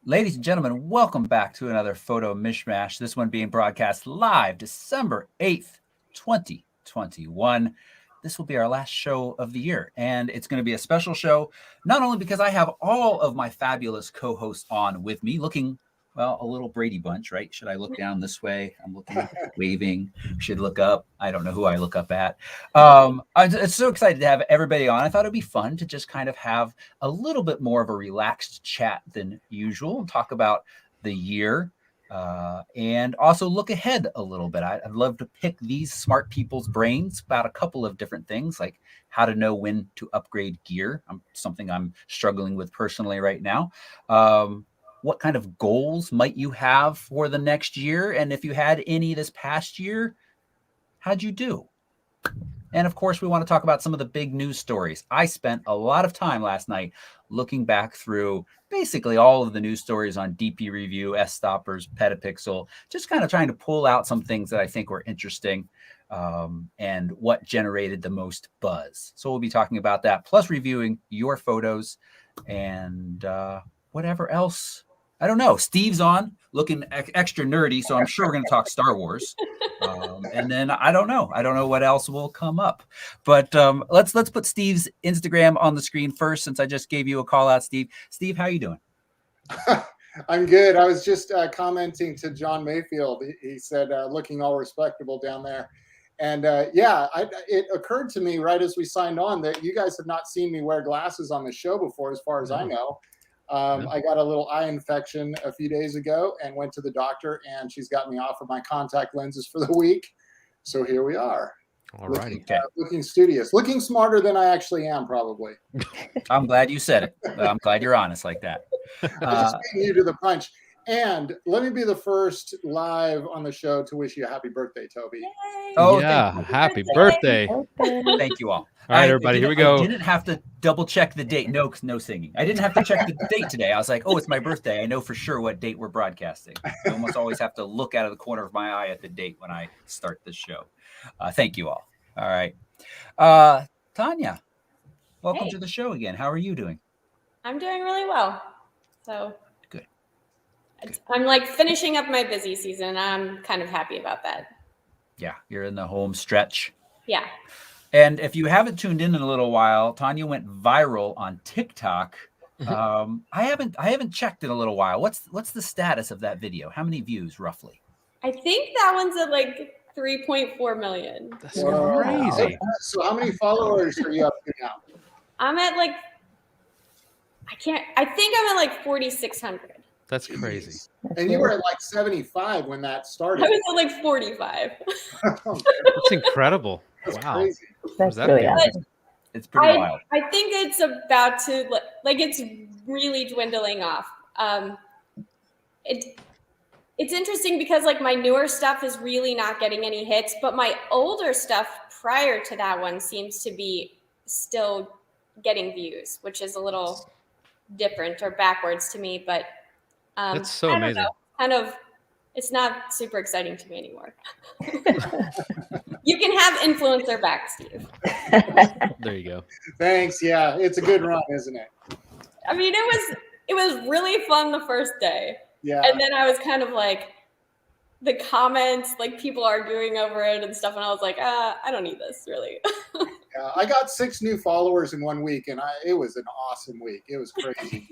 Ladies and gentlemen, welcome back to another Photo Mish Mash. This one being broadcast live December 8th, 2021. This will be our last show of the year, and it's going to be a special show, not only because I have all of my fabulous co-hosts on with me, looking, well, a little Brady Bunch, right? Should I look down this way? I'm looking, waving. Should look up. I don't know who I look up at. I'm so excited to have everybody on. I thought it'd be fun to just kind of have a little bit more of a relaxed chat than usual and talk about the year and also look ahead a little bit. I'd love to pick these smart people's brains about a couple of different things, like how to know when to upgrade gear. Something I'm struggling with personally right now. What kind of goals might you have for the next year? And if you had any this past year, how'd you do? And of course, we want to talk about some of the big news stories. I spent a lot of time last night looking back through basically all of the news stories on DP Review, S-Stoppers, Petapixel, just kind of trying to pull out some things that I think were interesting and what generated the most buzz. So we'll be talking about that, plus reviewing your photos and whatever else. I don't know. Steve's on, looking extra nerdy, so I'm sure we're going to talk Star Wars. And then I don't know what else will come up. But let's put Steve's Instagram on the screen first, since I just gave you a call out, Steve. Steve, how you doing? I'm good. I was just commenting to John Mayfield. He said, looking all respectable down there. And it occurred to me right as we signed on that you guys have not seen me wear glasses on the show before, as far as I know. I got a little eye infection a few days ago and went to the doctor, and she's got me off of my contact lenses for the week. So here we are. All righty. Looking studious, looking smarter than I actually am, probably. I'm glad you said it. I'm glad you're honest like that. Just beating you to the punch. And let me be the first live on the show to wish you a happy birthday, Toby. Yay. Oh, yeah. Happy birthday. Thank you all. All right, everybody, here we go. I didn't have to double check the date. No singing. I didn't have to check the date today. I was like, oh, it's my birthday. I know for sure what date we're broadcasting. I almost always have to look out of the corner of my eye at the date when I start the show. Thank you all. All right. Tonya, welcome to the show again. How are you doing? I'm doing really well. So good. I'm like finishing up my busy season. I'm kind of happy about that. Yeah, you're in the home stretch. Yeah. And if you haven't tuned in a little while, Tonya went viral on TikTok. I haven't checked in a little while. What's the status of that video? How many views roughly? I think that one's at like 3.4 million. That's crazy. So how many followers are you up to now? I'm at like, I think I'm at like 4,600. That's crazy. And you were at like 75 when that started. I was at like 45. That's incredible. That's wow. Crazy. That's really awesome. It's pretty wild. I think it's about to, like it's really dwindling off. It's interesting because like my newer stuff is really not getting any hits, but my older stuff prior to that one seems to be still getting views, which is a little different or backwards to me, but that's so amazing. Kind of, it's not super exciting to me anymore. You can have influencer back, Steve. There you go. Thanks. Yeah, it's a good run, isn't it? I mean, it was really fun the first day. Yeah. And then I was kind of like, the comments, like people arguing over it and stuff, and I was like, I don't need this really. Yeah, I got 6 new followers in 1 week, and it was an awesome week. It was crazy.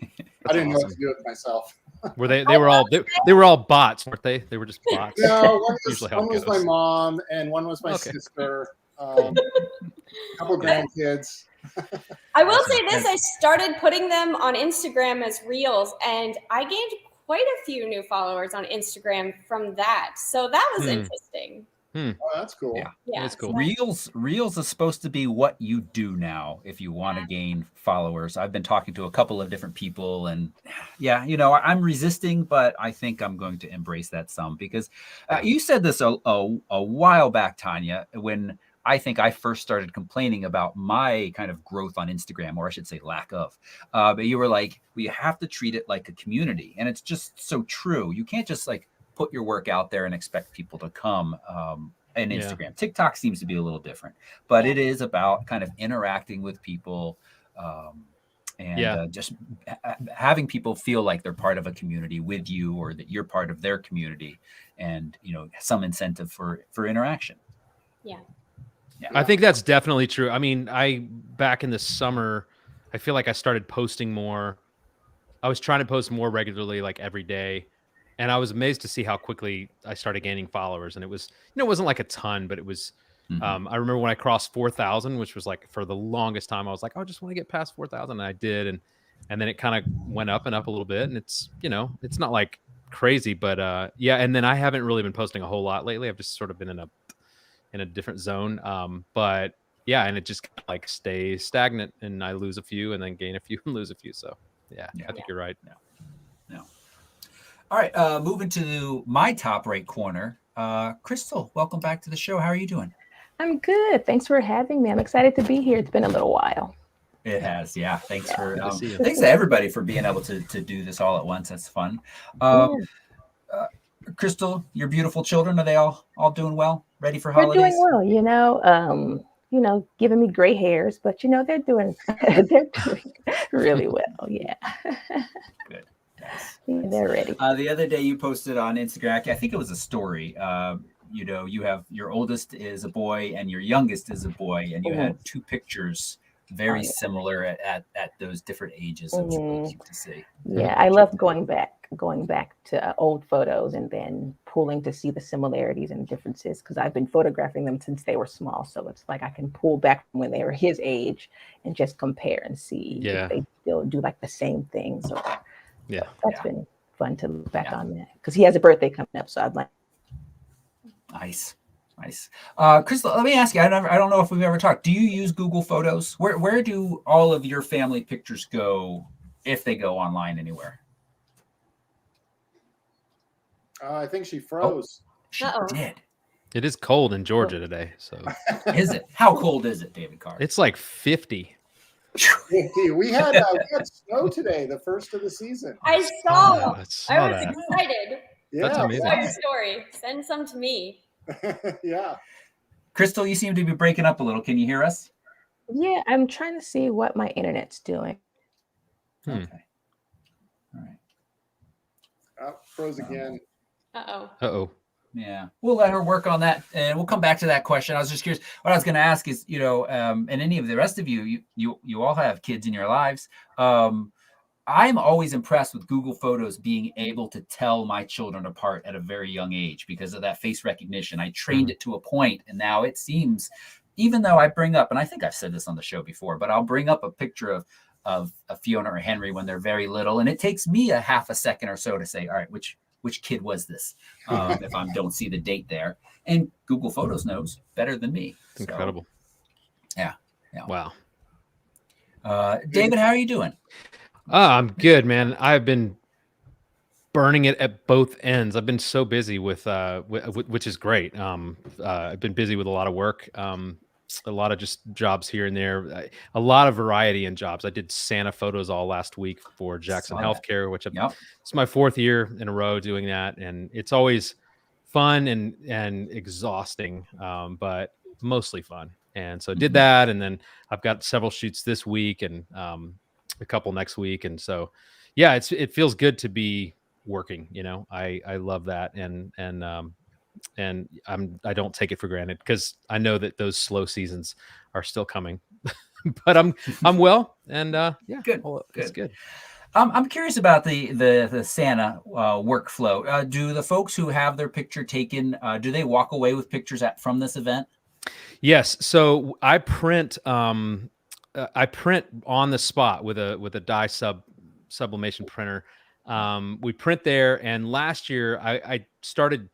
I didn't know what to do with myself. Were they were all bots, weren't they? They were just bots. No, one was my mom, and one was my sister. A couple grandkids. I will say this: I started putting them on Instagram as reels, and I gained quite a few new followers on Instagram from that. So that was interesting. Oh, that's cool. Yeah, that's cool. Reels is supposed to be what you do now if you want to gain followers. I've been talking to a couple of different people, and I'm resisting, but I think I'm going to embrace that some because you said this a while back, Tonya, when I think I first started complaining about my kind of growth on Instagram, or I should say lack of. But you were like, we have to treat it like a community, and it's just so true. You can't just like put your work out there and expect people to come. And Instagram, TikTok seems to be a little different, but it is about kind of interacting with people and just having people feel like they're part of a community with you, or that you're part of their community, and some incentive for interaction. Yeah. I think that's definitely true. I mean, back in the summer, I feel like I started posting more. I was trying to post more regularly, like every day. And I was amazed to see how quickly I started gaining followers. And it was, it wasn't like a ton, but it was, I remember when I crossed 4,000, which was like for the longest time, I was like, oh, I just want to get past 4,000. And I did. And then it kind of went up and up a little bit. And it's, it's not like crazy, but yeah. And then I haven't really been posting a whole lot lately. I've just sort of been in a different zone. But yeah, and it just like stays stagnant, and I lose a few and then gain a few and lose a few. So yeah. I think you're right. No. All right. Moving to my top right corner, Krystal, welcome back to the show. How are you doing? I'm good. Thanks for having me. I'm excited to be here. It's been a little while. It has. Yeah. Thanks thanks to everybody for being able to do this all at once. That's fun. Krystal, your beautiful children, are they all doing well? Ready for holidays? They're doing well, giving me gray hairs, but they're doing really well. Yeah. Good. Yeah, they're ready. The other day you posted on Instagram, I think it was a story. You have your oldest is a boy and your youngest is a boy, and you had two pictures very similar at those different ages. It was really cute to see. Yeah, I love going back to old photos and then pulling to see the similarities and differences, because I've been photographing them since they were small. So it's like I can pull back from when they were his age and just compare and see if they still do like the same things. So that's been fun to look back on that, because he has a birthday coming up. So I'd like. Nice. Krystal, let me ask you, I don't know if we've ever talked. Do you use Google Photos? Where do all of your family pictures go, if they go online anywhere? I think she froze. She did. It is cold in Georgia today. So is it? How cold is it, David Carr? It's like 50. We had snow today, the first of the season. I saw. I was that. excited. Yeah, that's amazing. What a story. Send some to me. Yeah. Krystal, you seem to be breaking up a little. Can you hear us? Yeah, I'm trying to see what my internet's doing. Okay. All right. Oh, froze again. Uh-oh. Yeah, we'll let her work on that, and we'll come back to that question. I was just curious. What I was going to ask is, and any of the rest of you all have kids in your lives. I'm always impressed with Google Photos being able to tell my children apart at a very young age because of that face recognition. I trained it to a point, and now it seems, even though I bring up, and I think I've said this on the show before, but I'll bring up a picture of a Fiona or Henry when they're very little, and it takes me a half a second or so to say, all right, which kid was this? If I don't see the date there, and Google Photos knows better than me. It's incredible. Yeah. Wow. David, how are you doing? I'm good, man. I've been burning it at both ends. I've been so busy with which is great. I've been busy with a lot of work, a lot of just jobs here and there, a lot of variety in jobs. I did Santa photos all last week for Jackson Healthcare, which it's my 4th year in a row doing that, and it's always fun and exhausting, but mostly fun. And so I did that, and then I've got several shoots this week and a couple next week, and so yeah, it feels good to be working. I love that, and I don't take it for granted, because I know that those slow seasons are still coming. But I'm well, and good. It's good. I'm curious about the Santa workflow. Do the folks who have their picture taken, do they walk away with pictures from this event? Yes. So I print on the spot with a dye sublimation printer. We print there, and last year I started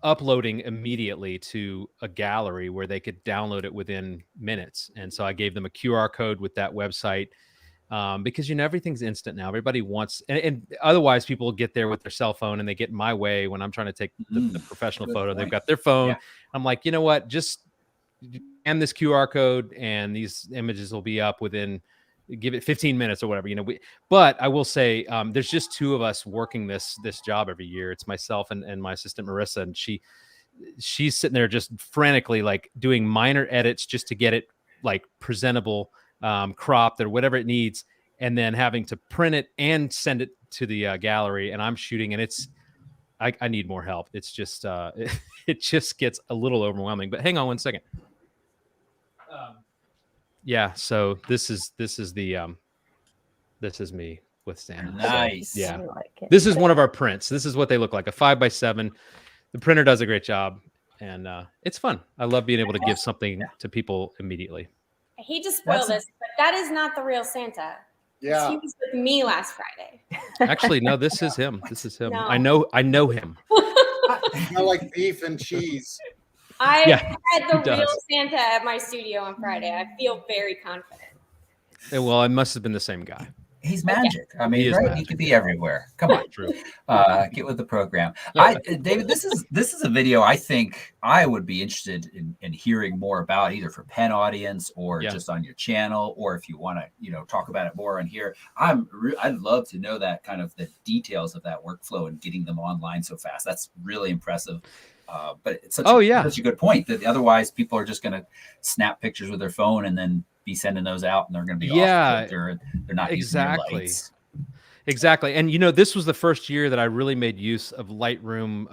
uploading immediately to a gallery where they could download it within minutes. And so I gave them a QR code with that website, because everything's instant now. Everybody wants, and otherwise people get there with their cell phone and they get in my way when I'm trying to take the professional photo. They've got their phone. Yeah. I'm like, you know what? Just scan this QR code and these images will be up within, give it 15 minutes or whatever, but I will say, there's just 2 of us working this job every year. It's myself and my assistant, Marissa, and she's sitting there just frantically, like, doing minor edits just to get it like presentable cropped or whatever it needs, and then having to print it and send it to the gallery. And I'm shooting, and I need more help. It's just it just gets a little overwhelming. But hang on one second. Yeah, so this is me with Santa. Nice. So, yeah, I like it. this is one of our prints. This is what they look like, a 5x7. The printer does a great job, and it's fun. I love being able to give something to people immediately. I hate to spoil this, but that is not the real Santa. Yeah. He was with me last Friday. Actually, no, this is him. This is him. No. I know him. I like beef and cheese. I Yeah, had the he real does. Santa at my studio on Friday. I feel very confident. Well, it must have been the same guy. He's magic. I mean, He is right? He magic. could be everywhere. Come on. True. Get with the program. David, this is a video I think I would be interested in hearing more about, either for Penn audience or Yeah. just on your channel, or if you want to talk about it more on here. I'd love to know that kind of the details of that workflow and getting them online so fast. That's really impressive. But it's such a good point that otherwise people are just going to snap pictures with their phone and then be sending those out, and they're going to be off kilter, and they're not exactly. using your lights. Exactly. And, this was the first year that I really made use of Lightroom.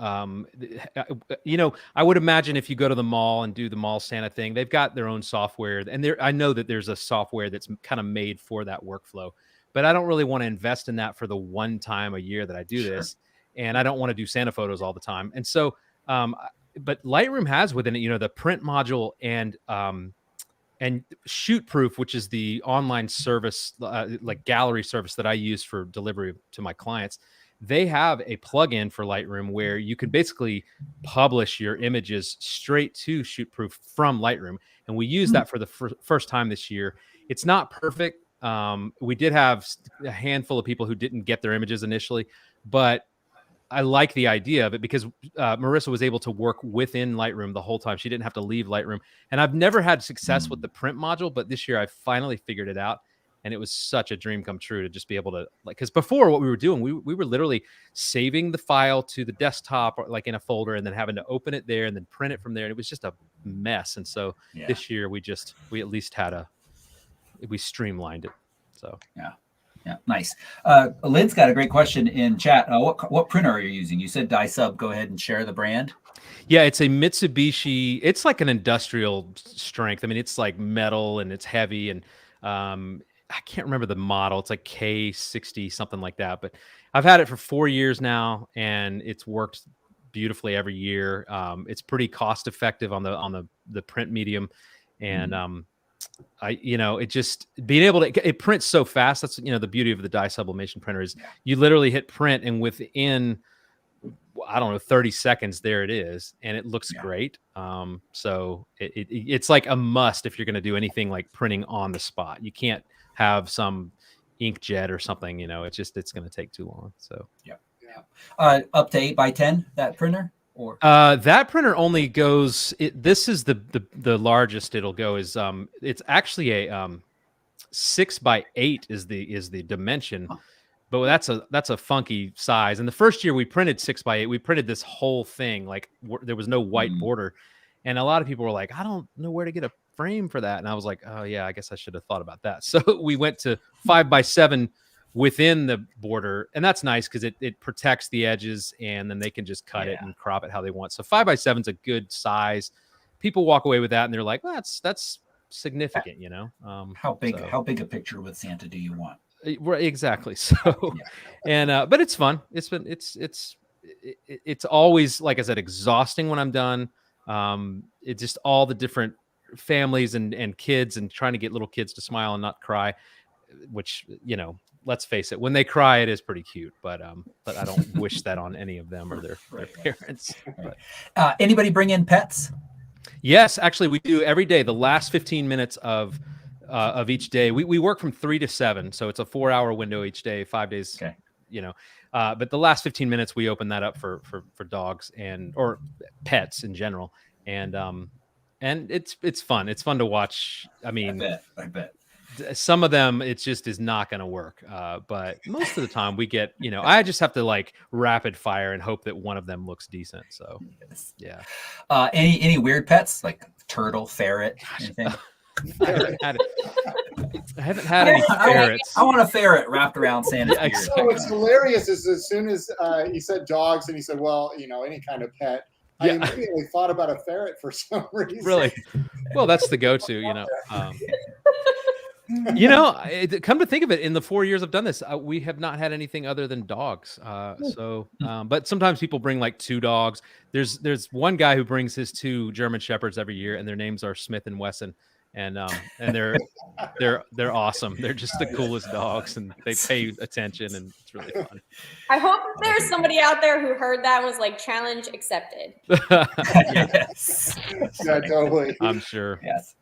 I would imagine if you go to the mall and do the mall Santa thing, they've got their own software. And I know that there's a software that's kind of made for that workflow. But I don't really want to invest in that for the one time a year that I do this. And I don't want to do Santa photos all the time. And so, but Lightroom has within it, the print module and ShootProof, which is the online service, like gallery service that I use for delivery to my clients. They have a plugin for Lightroom where you can basically publish your images straight to ShootProof from Lightroom. And we use that for the first time this year. It's not perfect. We did have a handful of people who didn't get their images initially, but I like the idea of it because Marissa was able to work within Lightroom the whole time. She didn't have to leave Lightroom. And I've never had success with the print module, but this year I finally figured it out. And it was such a dream come true to just be able to, because before what we were doing, we were literally saving the file to the desktop or like in a folder and then having to open it there and then print it from there. And it was just a mess. And so this year we at least we streamlined it. So Yeah, nice. Lynn's got a great question in chat. What printer are you using? You said Dye-Sub. Go ahead and share the brand. Yeah, it's a Mitsubishi. It's like an industrial strength. I mean, it's like metal and it's heavy. And I can't remember the model. It's like K60, something like that. But I've had it for 4 years now, and it's worked beautifully every year. It's pretty cost effective on the print medium, and it just being able to, it prints so fast. That's, the beauty of the dye sublimation printer is you literally hit print and within, 30 seconds, there it is. And it looks great. So it's like a must if you're going to do anything like printing on the spot. You can't have some inkjet or something, it's going to take too long. So, up to 8x10, that printer. Or that printer only goes. This is the largest it'll go. Is it's actually a 6x8 is the dimension, but that's a funky size. And the first year we printed 6x8, we printed this whole thing like there was no white border, and a lot of people were like, I don't know where to get a frame for that, and I was like, oh yeah, I guess I should have thought about that. So we went to 5x7. Within the border, and that's nice because it protects the edges, and then they can just cut it and crop it how they want. So 5x7 is a good size. People walk away with that and they're like, well, that's significant, how big a picture with Santa do you want? Exactly. So and but it's fun. It's always, like I said, exhausting when I'm done. It's just all the different families and kids and trying to get little kids to smile and not cry, which let's face it, when they cry, it is pretty cute, but I don't wish that on any of them or their parents. But. Anybody bring in pets? Yes, actually we do every day. The last 15 minutes of each day, we work from 3 to 7. So it's a 4-hour window each day, 5 days, okay. But the last 15 minutes we open that up for dogs or pets in general. And it's fun. It's fun to watch. I mean, I bet. Some of them, it just is not going to work. But most of the time we get, I just have to like rapid fire and hope that one of them looks decent. So, yeah. Any weird pets like turtle, ferret, anything? I haven't had any ferrets. I want a ferret wrapped around Santa's Yeah, beard. So what's hilarious is as soon as he said dogs and he said, well, any kind of pet, I Yeah. immediately thought about a ferret for some reason. Really? Well, that's the go-to, come to think of it, in the 4 years I've done this, we have not had anything other than dogs. But sometimes people bring like 2 dogs. There's one guy who brings his 2 German Shepherds every year, and their names are Smith and Wesson, and they're awesome. They're just the coolest dogs, and they pay attention, and it's really fun. I hope there's somebody out there who heard that and was like, challenge accepted. Yes. Yeah, totally. I'm sure. Yes.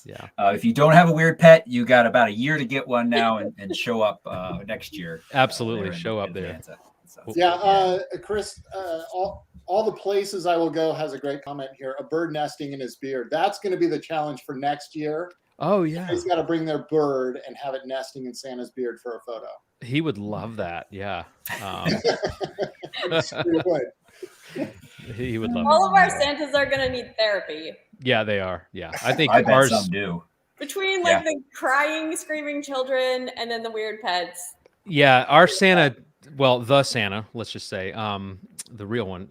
Yeah. If you don't have a weird pet, you got about a year to get one now and show up next year. Absolutely. Show up there. So, Yeah, Chris, all the places I will go has a great comment here. A bird nesting in his beard. That's going to be the challenge for next year. Oh, yeah. He's got to bring their bird and have it nesting in Santa's beard for a photo. He would love that. Yeah. He would. He would love All it. of our Santas are going to need therapy. Yeah, they are. Yeah. I think I bet ours some do. Between like the crying, screaming children and then the weird pets. Yeah, our Santa, well, the Santa, let's just say, the real one,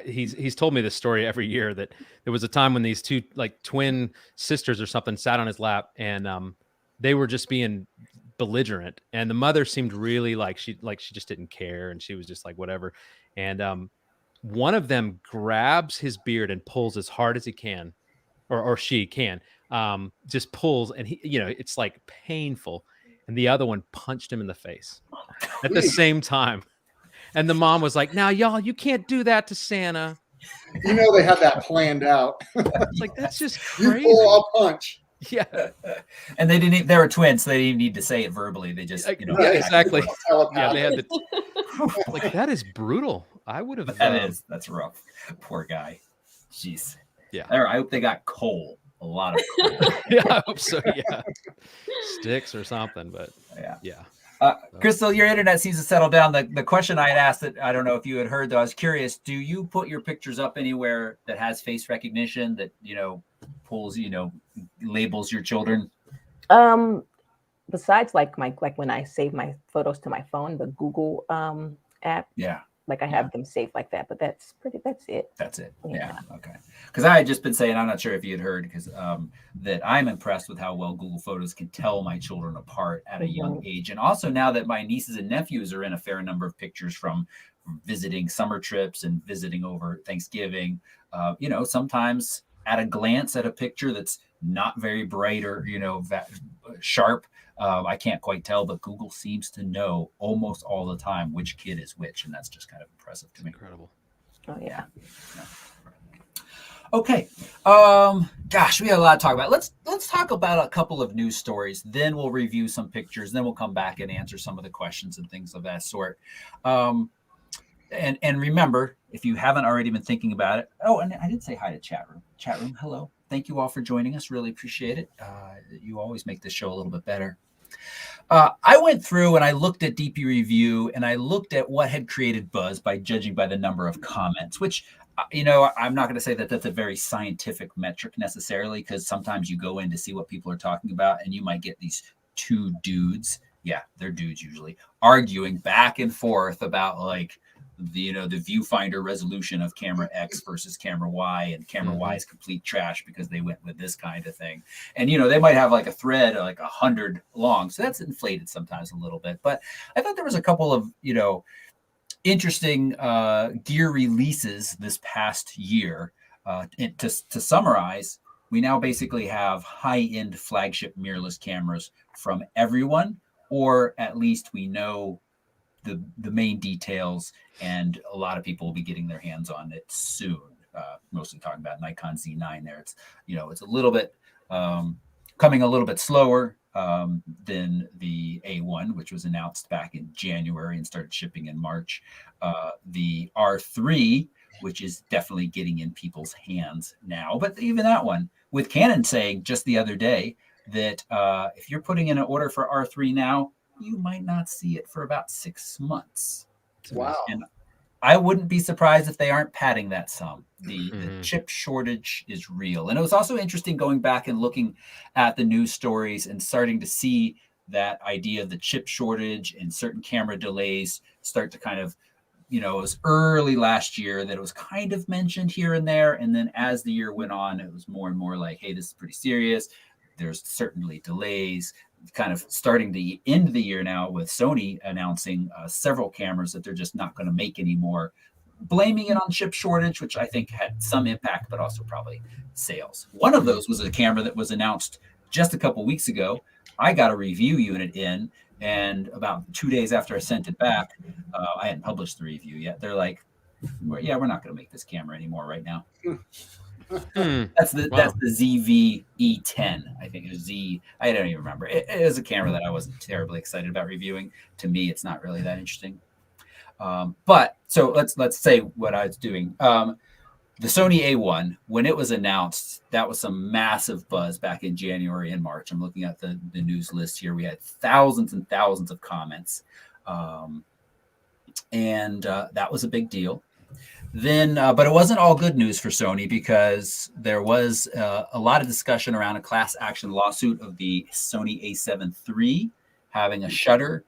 he's told me this story every year, that there was a time when these 2 like twin sisters or something sat on his lap, and they were just being belligerent, and the mother seemed really like she just didn't care, and she was just like whatever, and one of them grabs his beard and pulls as hard as he can, or she can, just pulls, and he, it's like painful, and the other one punched him in the face at the same time. And the mom was like, now, y'all, you can't do that to Santa. They had that planned out. It's like, that's just crazy. You pull, I'll punch. Yeah. And they were twins, so they didn't even need to say it verbally. They just, Yeah, exactly. Yeah, they had the, like, that is brutal. I would have. That's rough. Poor guy. Jeez. Yeah. I hope they got coal. A lot of coal. Yeah, I hope so. Yeah. Sticks or something, but yeah. Krystal, your internet seems to settle down. The question I had asked, that I don't know if you had heard, though, I was curious, do you put your pictures up anywhere that has face recognition that, pulls, labels your children? Besides like when I save my photos to my phone, the Google app. Yeah. Like I have them saved like that, but that's it. That's it. Yeah. Okay. Because I had just been saying, I'm not sure if you had heard, because that I'm impressed with how well Google Photos can tell my children apart at a young age. And also now that my nieces and nephews are in a fair number of pictures from visiting summer trips and visiting over Thanksgiving, sometimes at a glance at a picture that's not very bright or, sharp, I can't quite tell, but Google seems to know almost all the time which kid is which, and that's just kind of impressive to me. Incredible. Oh yeah. Okay. Gosh, we got a lot to talk about. Let's talk about a couple of news stories. Then we'll review some pictures. Then we'll come back and answer some of the questions and things of that sort. And remember, if you haven't already been thinking about it. Oh, and I did say hi to chat room. Chat room, hello. Thank you all for joining us. Really appreciate it. You always make this show a little bit better. I went through and I looked at DP Review and I looked at what had created buzz by judging by the number of comments, which, I'm not going to say that that's a very scientific metric necessarily, because sometimes you go in to see what people are talking about and you might get these 2 dudes. Yeah, they're dudes usually arguing back and forth about like the viewfinder resolution of camera X versus camera Y, and camera Y is complete trash because they went with this kind of thing. And, they might have like a thread like 100 long. So that's inflated sometimes a little bit. But I thought there was a couple of, interesting gear releases this past year. To summarize, we now basically have high-end flagship mirrorless cameras from everyone, or at least we know the main details, and a lot of people will be getting their hands on it soon. Mostly talking about Nikon Z9 there. It's, it's a little bit coming a little bit slower than the A1, which was announced back in January and started shipping in March. The R3, which is definitely getting in people's hands now. But even that one, with Canon saying just the other day that if you're putting in an order for R3 now, you might not see it for about 6 months. Wow. I wouldn't be surprised if they aren't padding that some. The chip shortage is real. And it was also interesting going back and looking at the news stories and starting to see that idea of the chip shortage and certain camera delays start to kind of, it was early last year that it was kind of mentioned here and there. And then as the year went on, it was more and more like, hey, this is pretty serious. There's certainly delays. Kind of starting the end of the year now with Sony announcing several cameras that they're just not going to make anymore, blaming it on chip shortage, which I think had some impact, but also probably sales. One of those was a camera that was announced just a couple weeks ago. I got a review unit in, and about 2 days after I sent it back, I hadn't published the review yet. They're like, yeah, we're not going to make this camera anymore right now. That's the ZV-E10. I think it was Z. I don't even remember. It is a camera that I wasn't terribly excited about reviewing. To me, it's not really that interesting. But so let's say what I was doing. The Sony A1, when it was announced, that was some massive buzz back in January and March. I'm looking at the news list here. We had thousands and thousands of comments. And that was a big deal. Then, but it wasn't all good news for Sony, because there was a lot of discussion around a class action lawsuit of the Sony A7 III having a shutter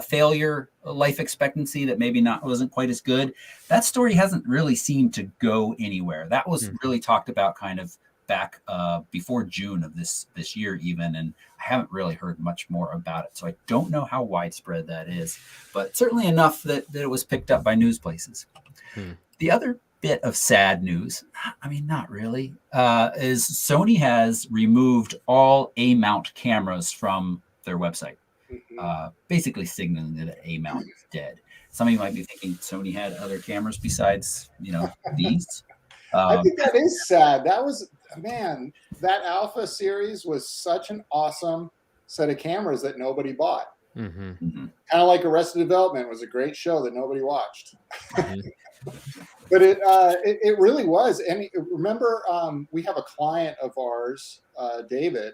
failure life expectancy that maybe wasn't quite as good. That story hasn't really seemed to go anywhere. That was really talked about kind of back before June of this year even, and I haven't really heard much more about it. So I don't know how widespread that is, but certainly enough that it was picked up by news places. The other bit of sad news, I mean, not really, is Sony has removed all A-mount cameras from their website, basically signaling that A-mount is dead. Some of you might be thinking Sony had other cameras besides, these. I think that is sad. That was, man, that Alpha series was such an awesome set of cameras that nobody bought. Kind of like Arrested Development was a great show that nobody watched. But it really was. And remember, we have a client of ours, David,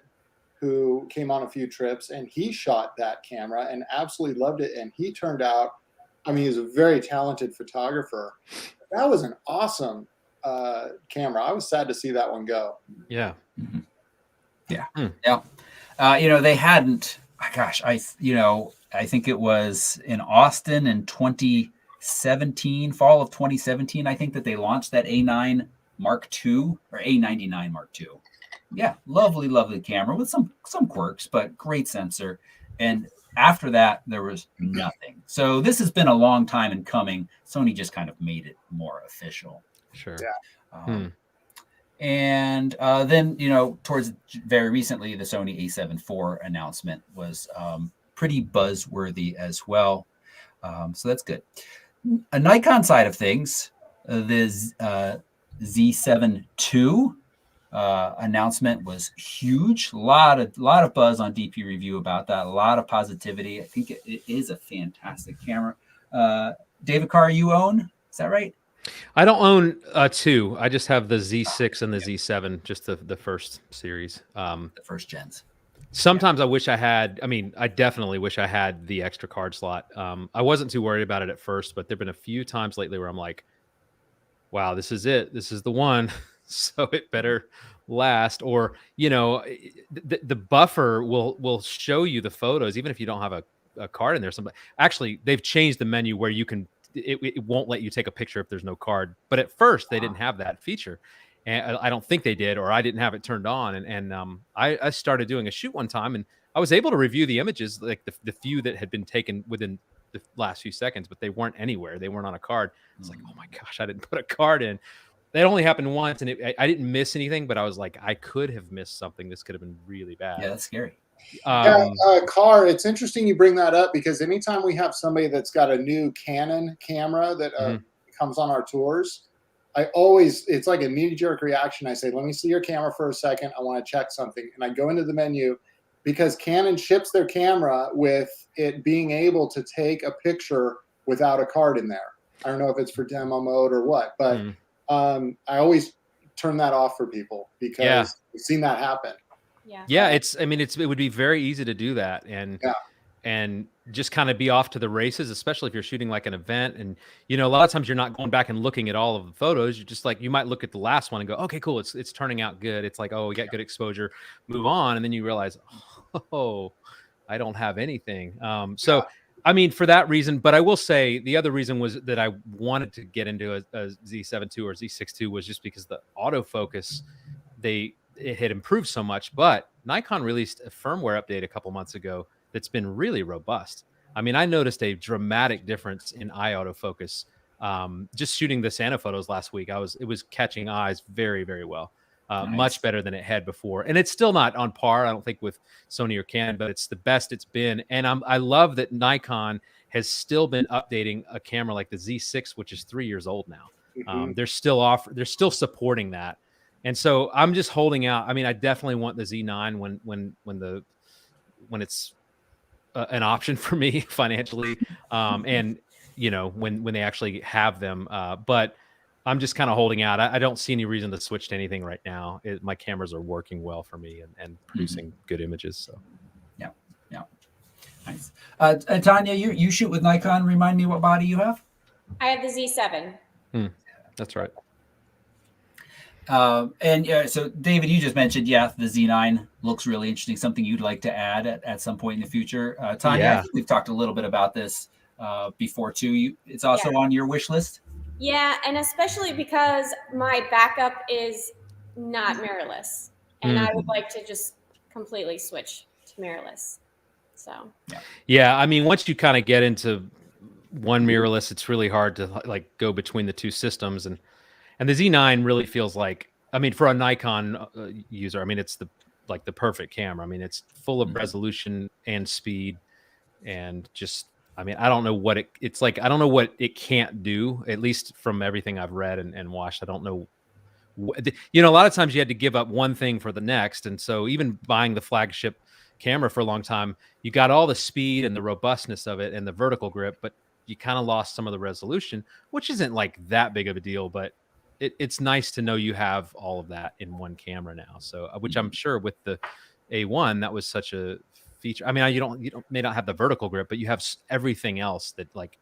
who came on a few trips, and he shot that camera and absolutely loved it. And he turned out, I mean, he's a very talented photographer. That was an awesome camera. I was sad to see that one go. Yeah. Yeah. They hadn't, gosh, I think it was in Austin in 2017, fall of 2017, I think that they launched that A9 Mark II or A99 Mark II. Yeah, lovely camera with some quirks, but great sensor. And after that, there was nothing. So this has been a long time in coming. Sony just kind of made it more official. Sure. Yeah. And then, towards very recently, the Sony A7 IV announcement was pretty buzzworthy as well. So that's good. A Nikon side of things, the Z7 II announcement was huge. A lot of buzz on DP Review about that. A lot of positivity. I think it is a fantastic camera. David Carr, you own? Is that right? I don't own two. I just have the Z6 and the Z7, just the first series. The first gens. Sometimes I wish I had, I definitely wish I had the extra card slot. I wasn't too worried about it at first, but there've been a few times lately where I'm like, wow, this is it. This is the one. So it better last. Or, the buffer will show you the photos, even if you don't have a card in there. Actually, they've changed the menu where you can, it won't let you take a picture if there's no card. But at first they didn't have that feature. And I don't think they did, or I didn't have it turned on. And I started doing a shoot one time, and I was able to review the images, like the few that had been taken within the last few seconds, but they weren't anywhere. They weren't on a card. It's like, oh my gosh, I didn't put a card in. That only happened once, and I didn't miss anything, but I was like, I could have missed something. This could have been really bad. Yeah, that's scary. Carr, it's interesting you bring that up, because anytime we have somebody that's got a new Canon camera that comes on our tours, it's like a knee-jerk reaction. I say, let me see your camera for a second. I want to check something. And I go into the menu, because Canon ships their camera with it being able to take a picture without a card in there. I don't know if it's for demo mode or what, but I always turn that off for people, because we've seen that happen. Yeah, it would be very easy to do that. And and just kind of be off to the races, especially if you're shooting like an event. And, you know, a lot of times you're not going back and looking at all of the photos. You're just like, you might look at the last one and go, okay, cool. It's turning out good. It's like, oh, we got good exposure, move on. And then you realize, oh, I don't have anything. So, I mean, for that reason, but I will say the other reason was that I wanted to get into a Z7 II or Z6 II was just because the autofocus, it had improved so much. But Nikon released a firmware update a couple months ago that's been really robust. I mean, I noticed a dramatic difference in eye autofocus. Just shooting the Santa photos last week, it was catching eyes very, very well. Nice. Much better than it had before. And it's still not on par, I don't think, with Sony or Canon, but it's the best it's been. And I love that Nikon has still been updating a camera like the Z6, which is 3 years old now. They're still supporting that. And so I'm just holding out. I mean, I definitely want the Z9 when it's an option for me financially. And you know, when they actually have them, but I'm just kind of holding out. I don't see any reason to switch to anything right now. My cameras are working well for me and producing good images. So, yeah. Nice. And Tonya, you shoot with Nikon. Remind me what body you have. I have the Z7. That's right. And so David, you just mentioned, the Z9 looks really interesting. Something you'd like to add at some point in the future. Tonya, I think we've talked a little bit about this before too. It's also on your wish list. Yeah, and especially because my backup is not mirrorless, and I would like to just completely switch to mirrorless. So yeah, I mean, once you kind of get into one mirrorless, it's really hard to like go between the two systems, and the Z9 really feels like, I mean, for a Nikon user, I mean, it's the perfect camera. I mean, it's full of resolution and speed, and just, I mean, I don't know what it's like. I don't know what it can't do, at least from everything I've read and watched. I don't know. You know, a lot of times you had to give up one thing for the next. And so even buying the flagship camera for a long time, you got all the speed and the robustness of it and the vertical grip, but you kind of lost some of the resolution, which isn't like that big of a deal, but it's nice to know you have all of that in one camera now. So, which I'm sure with the A1, that was such a feature. I mean, you may not have the vertical grip, but you have everything else that, like,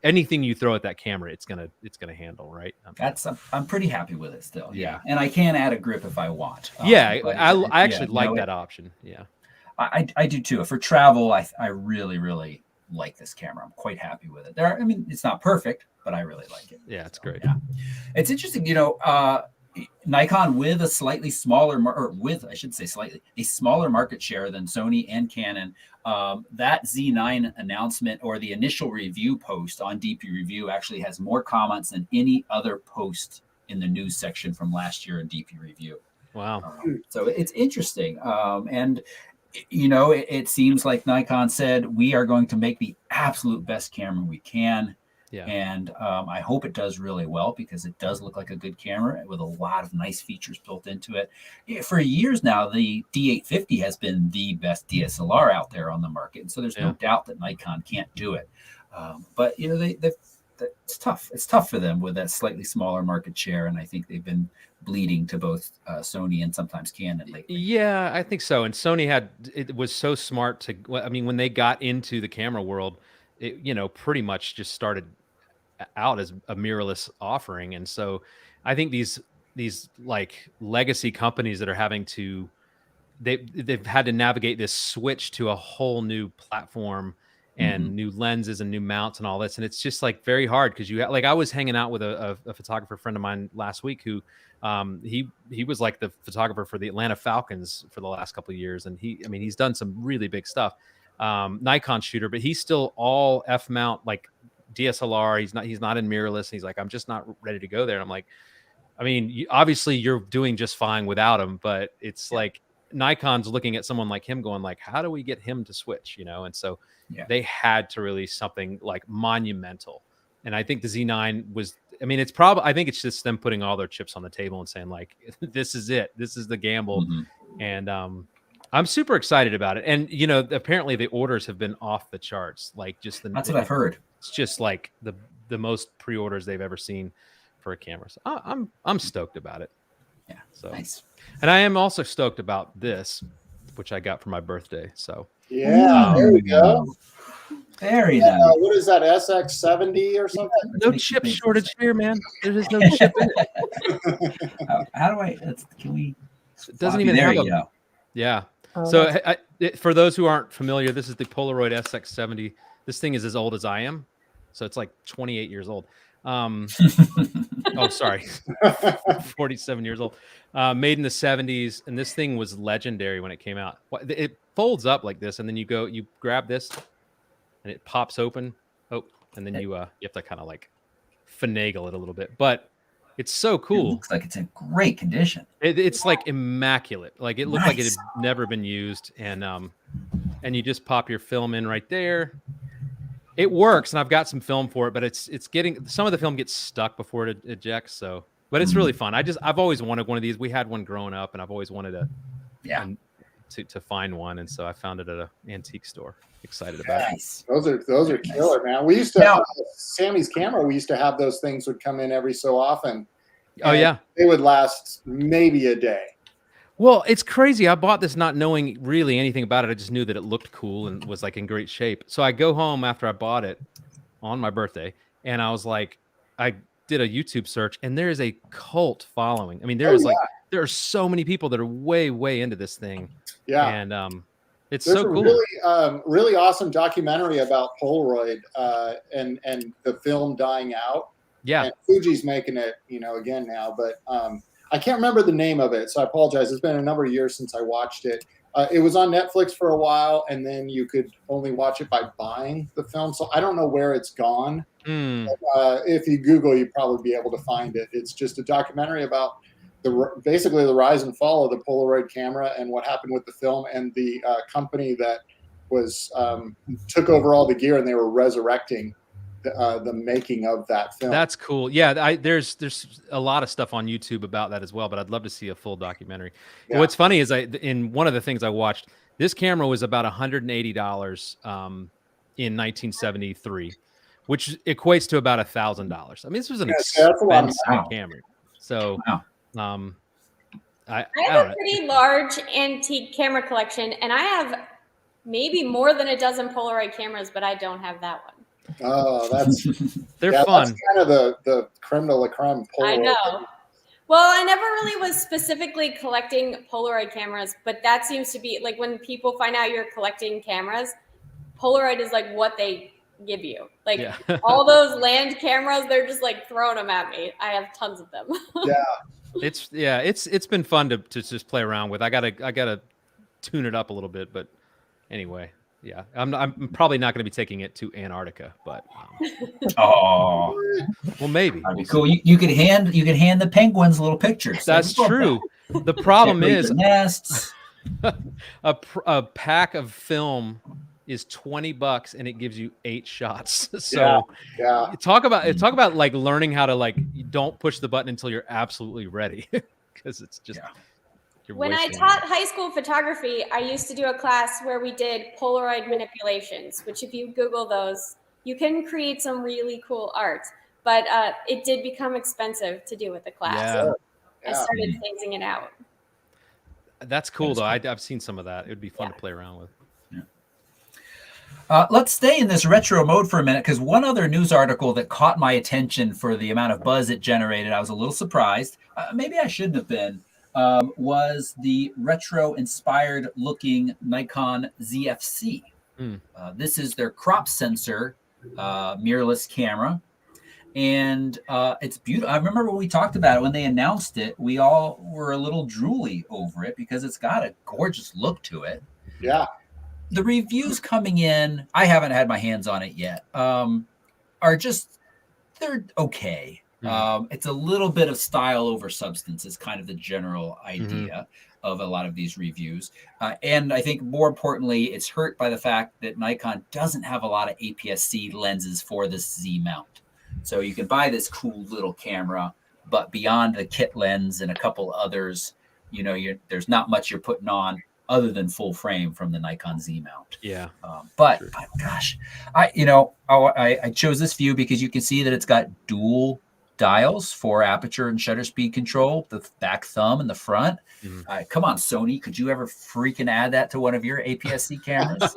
anything you throw at that camera, it's gonna handle, right? I'm pretty happy with it still. Yeah, and I can add a grip if I want. I actually like that option. Yeah, I do too. For travel, I really, really like this camera. I'm quite happy with it. I mean, it's not perfect, but I really like it. Yeah, it's great. Yeah, it's interesting. You know, Nikon with a slightly smaller, a smaller market share than Sony and Canon. That Z9 announcement or the initial review post on DP Review actually has more comments than any other post in the news section from last year in DP Review. Wow. So it's interesting. And you know, it seems like Nikon said, we are going to make the absolute best camera we can. Yeah. And I hope it does really well, because it does look like a good camera with a lot of nice features built into it. For years now, the D850 has been the best DSLR out there on the market. And so there's no doubt that Nikon can't do it. But, you know, it's tough. It's tough for them with that slightly smaller market share. And I think they've been bleeding to both Sony and sometimes Canon lately. Yeah, I think so. And Sony it was so smart to, I mean, when they got into the camera world, it, you know, pretty much just started out as a mirrorless offering. And so I think these like legacy companies that are having to, they've had to navigate this switch to a whole new platform and new lenses and new mounts and all this. And it's just like very hard, because I was hanging out with a photographer friend of mine last week who he was like the photographer for the Atlanta Falcons for the last couple of years. And he's done some really big stuff. Nikon shooter, but he's still all F mount, like DSLR. He's not in mirrorless. He's like, I'm just not ready to go there. And I'm like, I mean, obviously you're doing just fine without him, but it's like Nikon's looking at someone like him going like, how do we get him to switch, you know? And so they had to release something like monumental. And I think the Z9 was, I mean, I think it's just them putting all their chips on the table and saying like, this is it. This is the gamble. And I'm super excited about it. And, you know, apparently the orders have been off the charts. Like that's what I've heard. It's just like the most pre-orders they've ever seen for a camera. So I'm stoked about it. Yeah. So nice. And I am also stoked about this, which I got for my birthday. So Yeah, there we go. Very nice. What is that, SX70 or something? No chip shortage here, man. There is no chip in it. How do I? Can we? It doesn't Floppy, even there have you a. go. Yeah. Oh, So for those who aren't familiar, this is the Polaroid SX70. This thing is as old as I am, so it's like 28 years old. Oh, sorry, 47 years old. Made in the 70s, and this thing was legendary when it came out. It folds up like this, and then you grab this, and it pops open. Oh, and then you have to kind of like finagle it a little bit, but it's so cool. It looks like it's in great condition. It's like immaculate. Like it looked like it had never been used, and you just pop your film in right there. It works, and I've got some film for it, but it's getting some of the film gets stuck before it ejects. So, but it's really fun. I've always wanted one of these. We had one growing up, and I've always wanted to find one, and so I found it at an antique store. Excited about it. Those are killer, man. We used to have Sammy's camera. We used to have those things would come in every so often. Oh yeah, they would last maybe a day. Well, it's crazy. I bought this not knowing really anything about it. I just knew that it looked cool and was like in great shape. So I go home after I bought it on my birthday, and I was like, I did a YouTube search, and there is a cult following. I mean, there are so many people that are way into this thing. Yeah, and it's There's so cool. Really awesome documentary about Polaroid and the film dying out. Yeah, and Fuji's making it, again now, but I can't remember the name of it, so I apologize. It's been a number of years since I watched it. It was on Netflix for a while, and then you could only watch it by buying the film. So I don't know where it's gone. But, if you Google, you'd probably be able to find it. It's just a documentary about basically the rise and fall of the Polaroid camera and what happened with the film, and the company that was took over all the gear, and they were resurrecting the making of that film. That's cool. Yeah, there's a lot of stuff on YouTube about that as well, but I'd love to see a full documentary. Yeah. What's funny is in one of the things I watched, this camera was about $180 in 1973, which equates to about $1,000. I mean, this was an expensive camera. So, I have a pretty large antique camera collection, and I have maybe more than a dozen Polaroid cameras, but I don't have that one. Oh, they're fun. That's kind of the creme de la creme Polaroid. I know. Well, I never really was specifically collecting Polaroid cameras, but that seems to be like when people find out you're collecting cameras, Polaroid is like what they give you. Like all those land cameras, they're just like throwing them at me. I have tons of them. It's been fun to just play around with. I gotta tune it up a little bit, but anyway. Yeah, I'm probably not going to be taking it to Antarctica, but well, maybe. That'd be cool. You could hand the penguins little pictures. That's true. The problem is nests. a pack of film is $20 and it gives you 8 shots. So talk about like learning how to like you don't push the button until you're absolutely ready because it's just. When I taught high school photography, I used to do a class where we did Polaroid manipulations, which if you Google those, you can create some really cool art. But it did become expensive to do with the class. So I started phasing it out. That's cool, though. I've seen some of that. It would be fun to play around with. Let's stay in this retro mode for a minute, because one other news article that caught my attention for the amount of buzz it generated, I was a little surprised. Maybe I shouldn't have been. Was the retro-inspired looking Nikon ZFC. This is their crop sensor mirrorless camera, and it's beautiful. I remember when we talked about it, when they announced it, we all were a little drooly over it because it's got a gorgeous look to it. Yeah. The reviews coming in, I haven't had my hands on it yet, are just, they're okay. It's a little bit of style over substance is kind of the general idea of a lot of these reviews. And I think more importantly, it's hurt by the fact that Nikon doesn't have a lot of APS-C lenses for this Z mount. So you can buy this cool little camera, but beyond the kit lens and a couple others, there's not much you're putting on other than full frame from the Nikon Z mount. Yeah. But gosh, I chose this view because you can see that it's got dual dials for aperture and shutter speed control, the back thumb and the front. Come on, Sony, could you ever freaking add that to one of your APS-C cameras?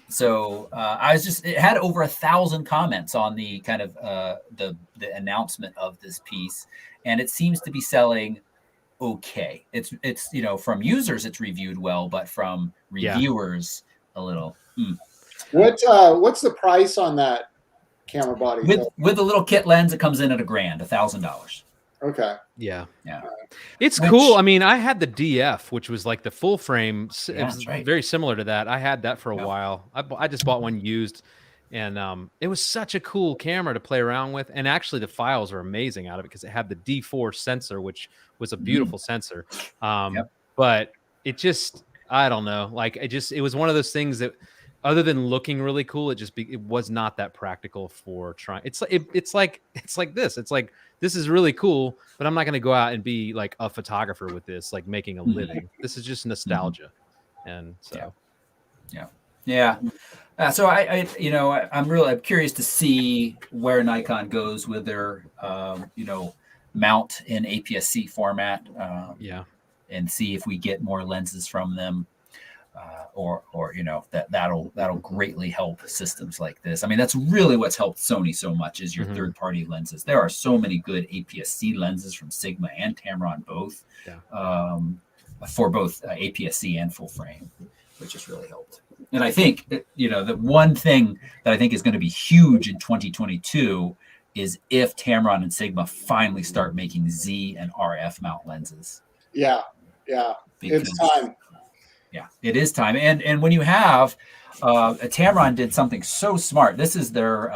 So I was just, it had over 1,000 comments on the kind of the announcement of this piece, and it seems to be selling okay. It's from users it's reviewed well, but from reviewers a little. What's the price on that camera body? With a little kit lens, it comes in at $1,000, $1,000. Okay. Yeah. Yeah. It's cool. I mean, I had the DF, which was like the full frame. It was very similar to that. I had that for a while. I just bought one used, and it was such a cool camera to play around with. And actually, the files were amazing out of it because it had the D4 sensor, which was a beautiful sensor. But it just, I don't know. Like it was one of those things that, other than looking really cool, it was not that practical for trying. It's like this. It's like, this is really cool, but I'm not going to go out and be like a photographer with this, like making a living. This is just nostalgia. And so, yeah. So I'm curious to see where Nikon goes with their, mount in APS-C format. And see if we get more lenses from them. That'll greatly help systems like this. I mean, that's really what's helped Sony so much is your third-party lenses. There are so many good APS-C lenses from Sigma and Tamron both, for both APS-C and full frame, which has really helped. And I think the one thing that I think is going to be huge in 2022 is if Tamron and Sigma finally start making Z and RF mount lenses. Yeah, it's time. Yeah, it is time. And when you have Tamron did something so smart. This is their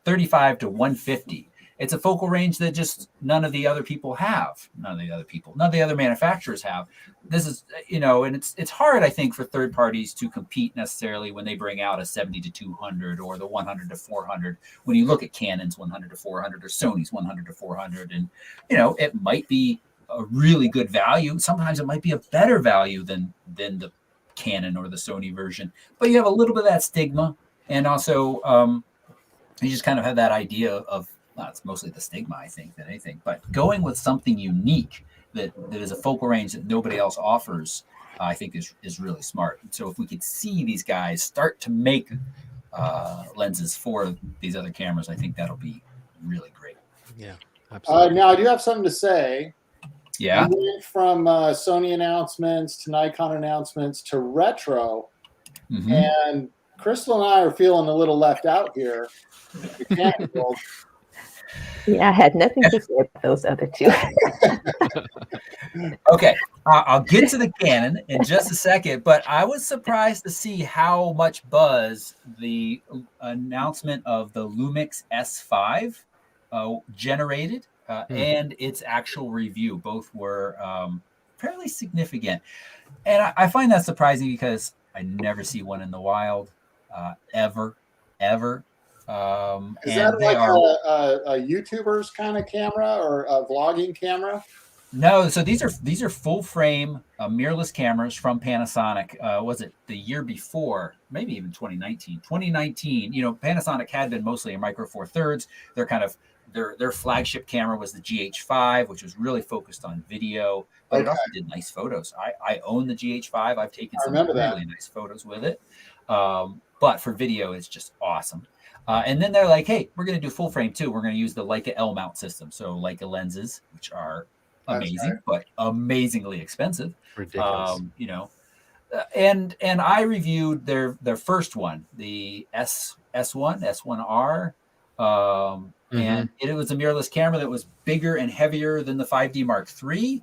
35 to 150. It's a focal range that just none of the other manufacturers have. This is, and it's hard, I think, for third parties to compete necessarily when they bring out a 70 to 200 or the 100 to 400. When you look at Canon's 100 to 400 or Sony's 100 to 400, and it might be a really good value. Sometimes it might be a better value than the Canon or the Sony version, but you have a little bit of that stigma, and also you just kind of have that idea of it's mostly the stigma, I think, than anything. But going with something unique that is a focal range that nobody else offers, I think is really smart. And so if we could see these guys start to make lenses for these other cameras, I think that'll be really great. Yeah, absolutely. Now I do have something to say. Yeah. We went from Sony announcements to Nikon announcements to retro, and Krystal and I are feeling a little left out here. Yeah, I had nothing to say about those other two. Okay, I'll get to the Canon in just a second, but I was surprised to see how much buzz the announcement of the Lumix S5 generated. And its actual review. Both were fairly significant. And I find that surprising because I never see one in the wild, ever. Is that like a YouTuber's kind of camera or a vlogging camera? No, so these are full frame mirrorless cameras from Panasonic. Was it the year before? Maybe even 2019. 2019, Panasonic had been mostly a Micro Four Thirds. They're kind of their flagship camera was the GH5, which was really focused on video, but it also did nice photos. I own the GH5. I've taken some really nice photos with it. But for video, it's just awesome. And then they're like, hey, we're going to do full frame too. We're going to use the Leica L mount system. So Leica lenses, which are amazing, but amazingly expensive. Ridiculous. And I reviewed their first one, the S1R. And it was a mirrorless camera that was bigger and heavier than the 5D Mark III.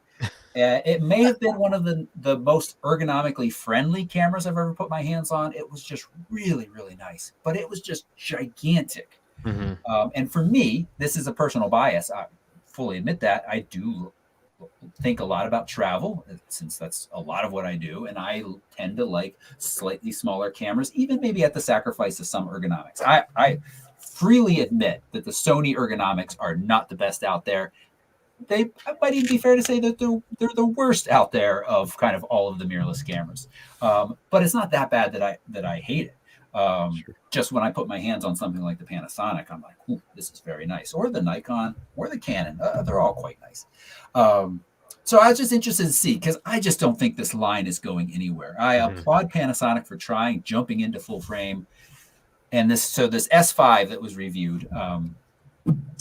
It may have been one of the most ergonomically friendly cameras I've ever put my hands on. It was just really, really nice, but it was just gigantic. And for me, this is a personal bias. I fully admit that. I do think a lot about travel, since that's a lot of what I do, and I tend to like slightly smaller cameras, even maybe at the sacrifice of some ergonomics. I freely admit that the Sony ergonomics are not the best out there. It might even be fair to say that they're the worst out there of kind of all of the mirrorless cameras. But it's not that bad that I hate it. Just when I put my hands on something like the Panasonic, I'm like, ooh, this is very nice. Or the Nikon or the Canon. They're all quite nice. So I was just interested to see, because I just don't think this line is going anywhere. I applaud Panasonic for jumping into full frame. And this S5 that was reviewed,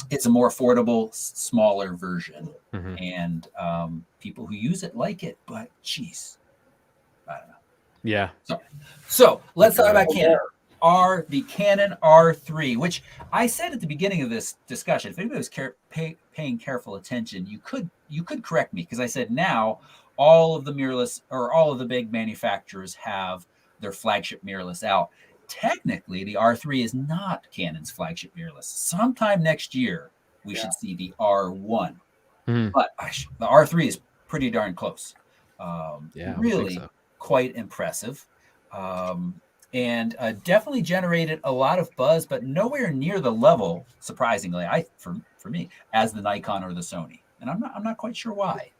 it's a more affordable, smaller version. And people who use it like it, but geez, I don't know. Yeah. So let's talk about Canon. The Canon R3, which I said at the beginning of this discussion, if anybody was paying careful attention, you could correct me, because I said now all of the mirrorless, or all of the big manufacturers, have their flagship mirrorless out. Technically, the R3 is not Canon's flagship mirrorless. Sometime next year, we should see the R1. But the R3 is pretty darn close. Really quite impressive. And definitely generated a lot of buzz, but nowhere near the level, surprisingly, for me, as the Nikon or the Sony. And I'm not quite sure why.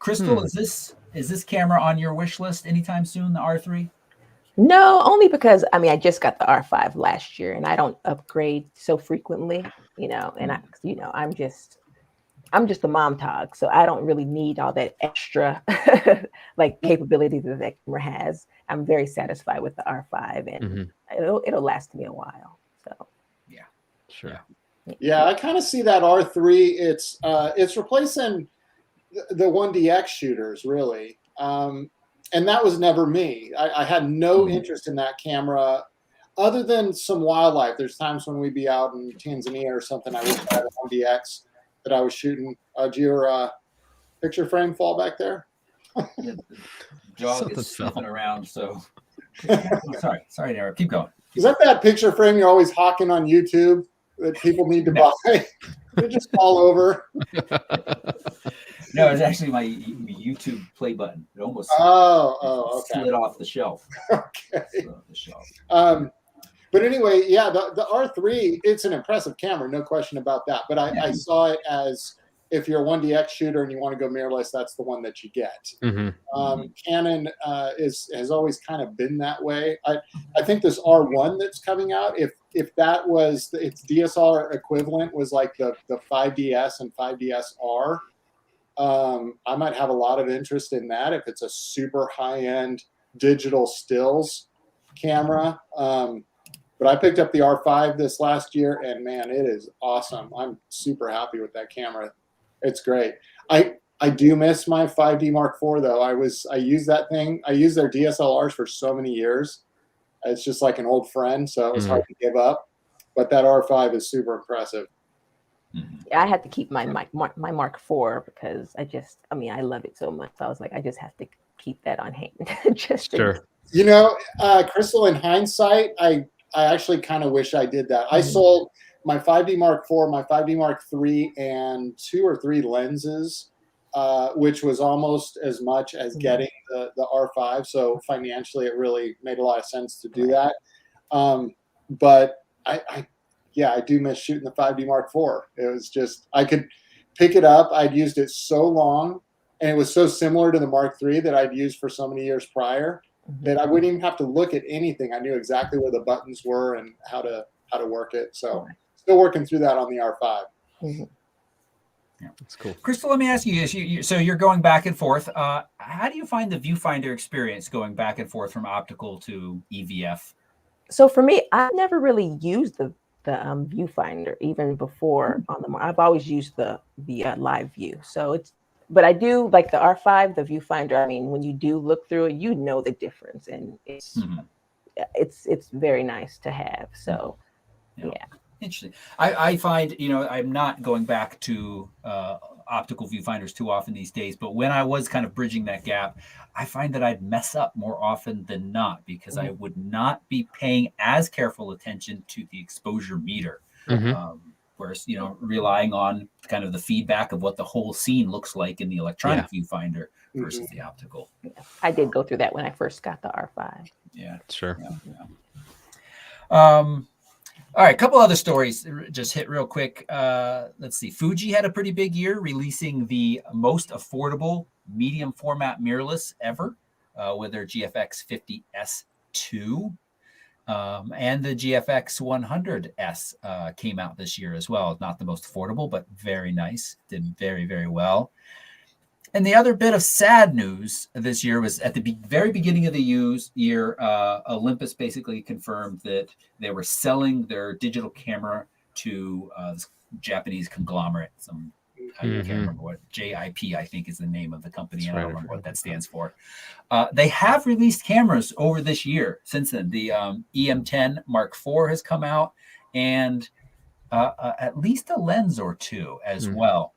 Krystal, is this camera on your wish list anytime soon, the R3? No, only because I just got the R5 last year, and I don't upgrade so frequently, and I'm just the mom tog, so I don't really need all that extra like capability that camera has. I'm very satisfied with the R5, and it'll last me a while. So yeah, I kind of see that R3. It's replacing the 1DX shooters, really. And that was never me. I had no interest in that camera, other than some wildlife. There's times when we'd be out in Tanzania or something, I wish I had a 1DX that I was shooting. Did your picture frame fall back there? The dog is sniffing around, so sorry, Eric. Keep going. Is that picture frame you're always hawking on YouTube that people need to buy? They just fall over. No, it's actually my YouTube play button. It almost slid off the shelf. Okay. But anyway, yeah, the R3, it's an impressive camera, no question about that. But I saw it as, if you're a 1DX shooter and you want to go mirrorless, that's the one that you get. Canon has always kind of been that way. I think this R1 that's coming out, if that was its DSLR equivalent, was like the 5DS and 5DSR, I might have a lot of interest in that if it's a super high-end digital stills camera. But I picked up the R5 this last year, and man, it is awesome. I'm super happy with that camera. It's great. I do miss my 5D Mark IV though. I use that thing. I used their DSLRs for so many years. It's just like an old friend, so it was hard to give up. But that R5 is super impressive. Yeah, I had to keep my Mark IV because I love it so much. So I was like, I just have to keep that on hand. Krystal, in hindsight, I actually kind of wish I did that. I sold my 5D Mark IV, my 5D Mark III, and 2 or 3 lenses, which was almost as much as getting the R5. So financially, it really made a lot of sense to do that. But I do miss shooting the 5D Mark IV. It was just, I could pick it up. I'd used it so long, and it was so similar to the Mark III that I'd used for so many years prior that I wouldn't even have to look at anything. I knew exactly where the buttons were and how to work it. So still working through that on the R5. Yeah, that's cool. Krystal, let me ask you, so you're going back and forth. How do you find the viewfinder experience going back and forth from optical to EVF? So for me, I never really used the viewfinder even before on the. I've always used the live view. So but I do like the R5, the viewfinder. I mean, when you do look through it, you know the difference, and it's very nice to have. So yeah. Interesting. I find, I'm not going back to optical viewfinders too often these days, but when I was kind of bridging that gap, I find that I'd mess up more often than not because I would not be paying as careful attention to the exposure meter. Whereas, relying on kind of the feedback of what the whole scene looks like in the electronic viewfinder versus the optical. Yeah. I did go through that when I first got the R5. Yeah, sure. All right, a couple other stories just hit real quick. Let's see. Fuji had a pretty big year, releasing the most affordable medium format mirrorless ever with their GFX 50S 2. And the GFX 100S came out this year as well. Not the most affordable, but very nice. Did very, very well. And the other bit of sad news this year was at the very beginning of the year, Olympus basically confirmed that they were selling their digital camera to this Japanese conglomerate. I can't remember what JIP, I think, is the name of the company. I don't remember what that stands for. They have released cameras over this year since then. The EM10 Mark IV has come out, and at least a lens or two as well.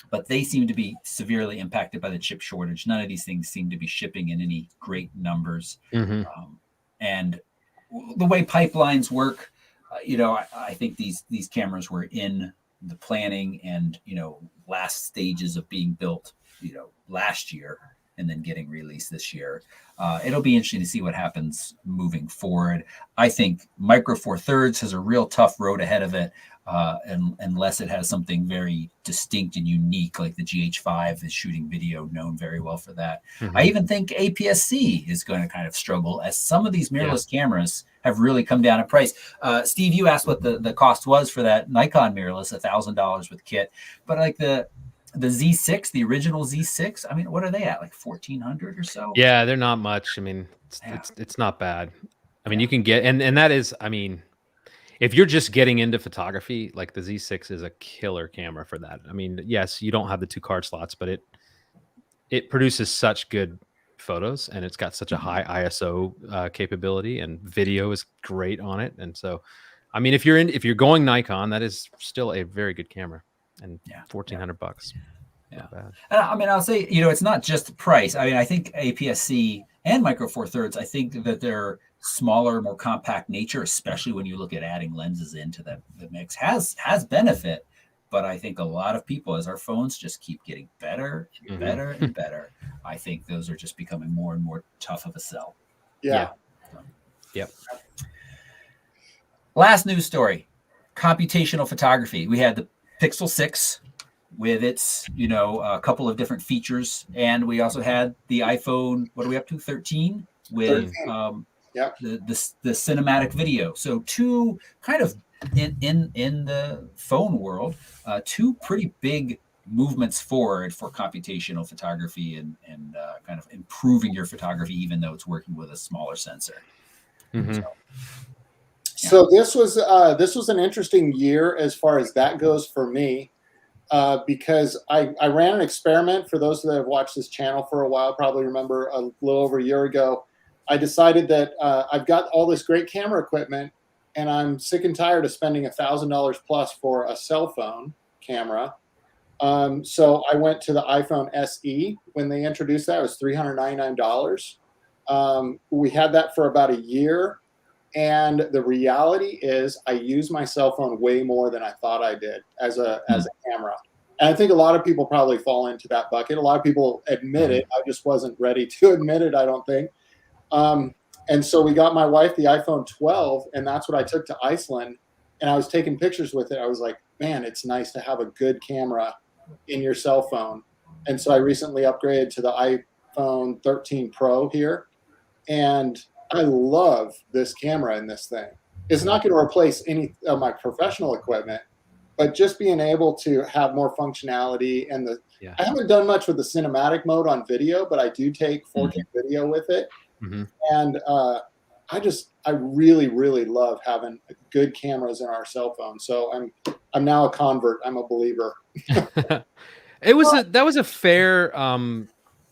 But they seem to be severely impacted by the chip shortage. None of these things seem to be shipping in any great numbers. And the way pipelines work, I think these cameras were in the planning and, last stages of being built, last year and then getting released this year. It'll be interesting to see what happens moving forward. I think Micro Four Thirds has a real tough road ahead of it. Unless it has something very distinct and unique, like the GH5 is shooting video, known very well for that. I even think APS-C is going to kind of struggle, as some of these mirrorless cameras have really come down in price. Steve, you asked what the cost was for that Nikon mirrorless, $1,000 with kit, but like the Z6, the original Z6, I mean, what are they at, like 1,400 or so? Yeah, they're not much. I mean, it's not bad. I mean, you can get, and that is, I mean, if you're just getting into photography, like the Z6 is a killer camera for that. I mean, yes, you don't have the 2 card slots, but it produces such good photos, and it's got such a high ISO capability, and video is great on it. And so, I mean, if you're going Nikon, that is still a very good camera, and $1,400. Not bad. And I mean, I'll say, it's not just the price. I mean, I think APS-C and Micro Four Thirds, I think that they're smaller, more compact nature, especially when you look at adding lenses into the mix, has benefit. But I think a lot of people, as our phones just keep getting better and better and better, I think those are just becoming more and more tough of a sell. Yeah. Yep. Last news story, computational photography. We had the Pixel 6 with its, a couple of different features. And we also had the iPhone, what are we up to, 13? With 13. the cinematic video. So two kind of in the phone world, two pretty big movements forward for computational photography and kind of improving your photography, even though it's working with a smaller sensor. So this was an interesting year as far as that goes for me, because I ran an experiment. For those that have watched this channel for a while, probably remember a little over a year ago, I decided that I've got all this great camera equipment, and I'm sick and tired of spending $1,000 plus for a cell phone camera. So I went to the iPhone SE when they introduced that. It was $399. We had that for about a year. And the reality is I use my cell phone way more than I thought I did as a camera. And I think a lot of people probably fall into that bucket. A lot of people admit it. I just wasn't ready to admit it, I don't think. And so we got my wife the iPhone 12, and that's what I took to Iceland. And I was taking pictures with it. I was like, man, it's nice to have a good camera in your cell phone. And so I recently upgraded to the iPhone 13 Pro here. And I love this camera in this thing. It's not going to replace any of my professional equipment, but just being able to have more functionality and I haven't done much with the cinematic mode on video, but I do take 4K video with it. And I really, really love having good cameras in our cell phone. So I'm now a convert. I'm a believer. That was a fair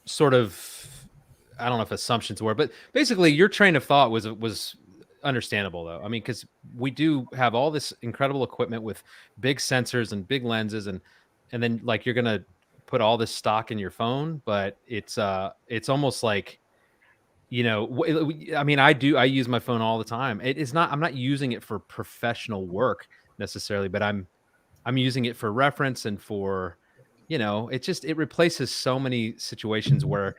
sort of, I don't know if assumptions were, but basically your train of thought was understandable though. I mean, because we do have all this incredible equipment with big sensors and big lenses, and then like you're gonna put all this stock in your phone, but it's almost like, I mean, I use my phone all the time. I'm not using it for professional work necessarily, but I'm using it for reference and for, it replaces so many situations where,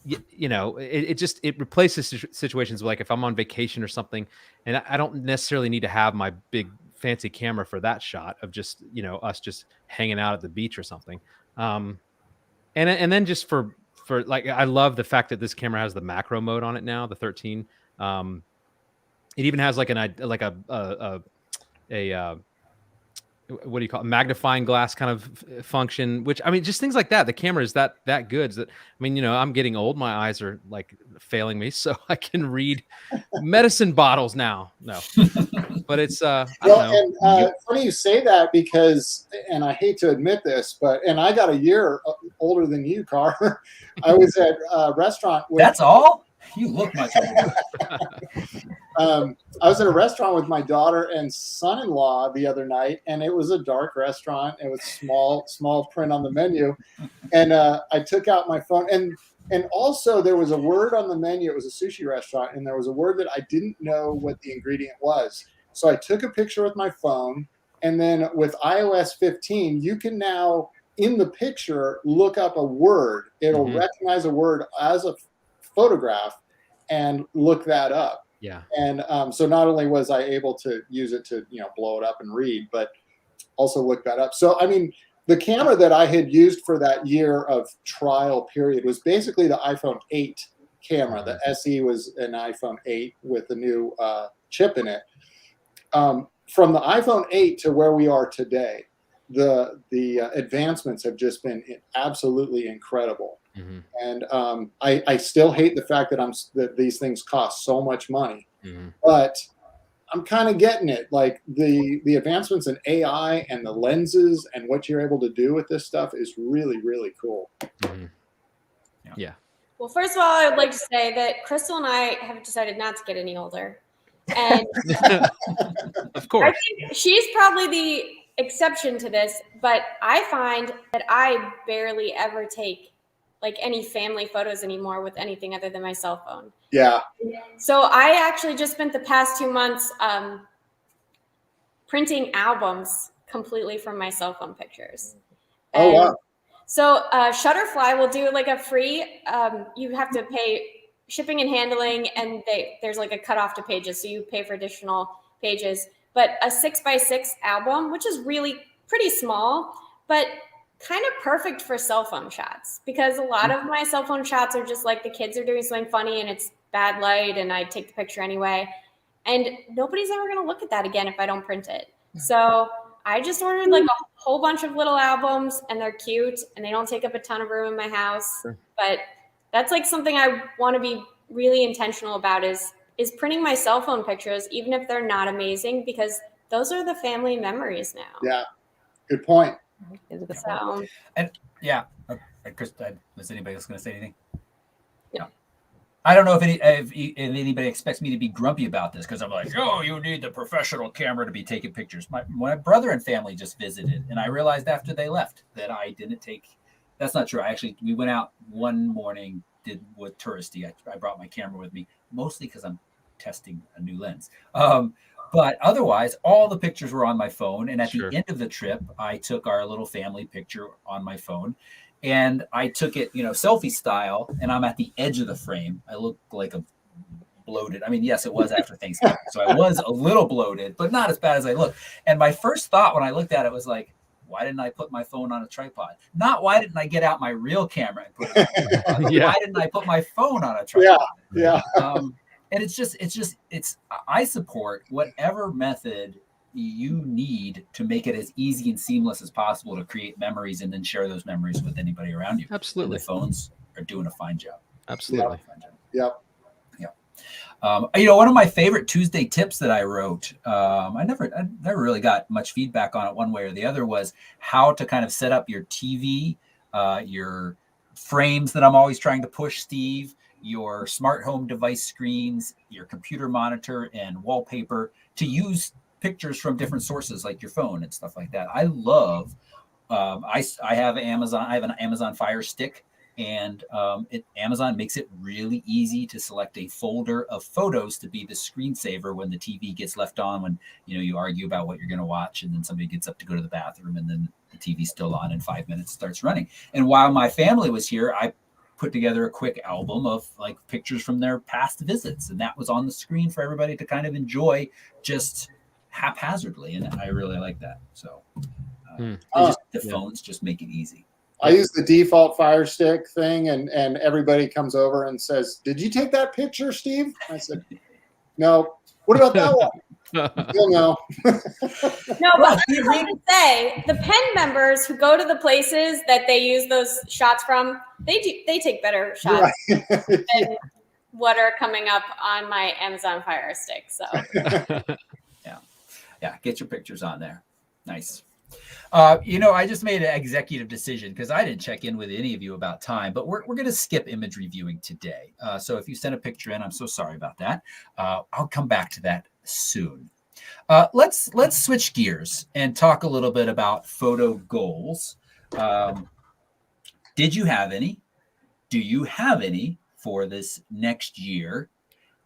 it replaces situations like if I'm on vacation or something, and I don't necessarily need to have my big fancy camera for that shot of just, us just hanging out at the beach or something. And then just for for like, I love the fact that this camera has the macro mode on it now, the 13. It even has like a what do you call it? Magnifying glass kind of function, which, I mean, just things like that. The camera is that good. That, I mean, you know, I'm getting old. My eyes are like failing me, so I can read medicine bottles now. No, but it's I don't know. And funny you say that, because, and I hate to admit this, and I got a year older than you, Carr. I was at a restaurant. That's all? You look much older. I was at a restaurant with my daughter and son-in-law the other night, and it was a dark restaurant. It was small print on the menu, and I took out my phone, and also there was a word on the menu. It was a sushi restaurant, and there was a word that I didn't know what the ingredient was. So I took a picture with my phone, and then with iOS 15, you can now in the picture look up a word. It'll recognize a word as a photograph and look that up. Yeah. And so not only was I able to use it to, you know, blow it up and read, but also look that up. So, I mean, the camera that I had used for that year of trial period was basically the iPhone 8 camera. The SE was an iPhone 8 with the new chip in it. From the iPhone 8 to where we are today, the advancements have just been absolutely incredible. And I still hate the fact that these things cost so much money, but I'm kind of getting it. Like the advancements in AI and the lenses and what you're able to do with this stuff is really, really cool. Yeah. Well, first of all, I would like to say that Krystal and I have decided not to get any older. And of course, I think she's probably the exception to this, but I find that I barely ever take like any family photos anymore with anything other than my cell phone. Yeah. So I actually just spent the past 2 months printing albums completely from my cell phone pictures. Oh, wow. So Shutterfly will do like a free, you have to pay shipping and handling, and there's like a cutoff to pages, so you pay for additional pages. But a 6x6 album, which is really pretty small, but kind of perfect for cell phone shots, because a lot of my cell phone shots are just like the kids are doing something funny and it's bad light and I take the picture anyway. And nobody's ever going to look at that again if I don't print it. So I just ordered like a whole bunch of little albums, and they're cute and they don't take up a ton of room in my house. Sure. But that's like something I want to be really intentional about is printing my cell phone pictures, even if they're not amazing, because those are the family memories now. Yeah. Good point. So, And yeah, Chris, was anybody else going to say anything? No. I don't know if anybody expects me to be grumpy about this, because I'm like, oh, you need the professional camera to be taking pictures. My brother and family just visited, and I realized after they left that I didn't take. That's not true. We went out one morning, did what touristy. I brought my camera with me, mostly because I'm testing a new lens. But otherwise, all the pictures were on my phone. And at the end of the trip, I took our little family picture on my phone. And I took it, selfie style. And I'm at the edge of the frame. I look like a bloated. I mean, yes, it was after Thanksgiving. So I was a little bloated, but not as bad as I look. And my first thought when I looked at it was like, why didn't I put my phone on a tripod? Not why didn't I get out my real camera and put it on a tripod? Why didn't I put my phone on a tripod? Yeah. And I support whatever method you need to make it as easy and seamless as possible to create memories and then share those memories with anybody around you. Absolutely. And the phones are doing a fine job. Absolutely. Yep. One of my favorite Tuesday tips that I wrote, I never really got much feedback on it one way or the other, was how to kind of set up your TV, your frames that I'm always trying to push, Steve, your smart home device screens, your computer monitor and wallpaper to use pictures from different sources like your phone and stuff like that. I love, I have Amazon. I have an Amazon Fire Stick. And Amazon makes it really easy to select a folder of photos to be the screensaver when the TV gets left on, when you argue about what you're going to watch, and then somebody gets up to go to the bathroom, and then the TV's still on in 5 minutes starts running. And while my family was here, I put together a quick album of like pictures from their past visits, and that was on the screen for everybody to kind of enjoy just haphazardly, and I really like that. So the phones just make it easy. I use the default Fire Stick thing, and everybody comes over and says, "Did you take that picture, Steve?" I said, "No." What about that one? Still no. No, but I would like to say the pen members who go to the places that they use those shots from, they take better shots than what are coming up on my Amazon Fire Stick. So yeah, get your pictures on there. Nice. I just made an executive decision because I didn't check in with any of you about time, but we're going to skip image reviewing today. So if you send a picture in, I'm so sorry about that. I'll come back to that soon. Let's switch gears and talk a little bit about photo goals. Did you have any? Do you have any for this next year?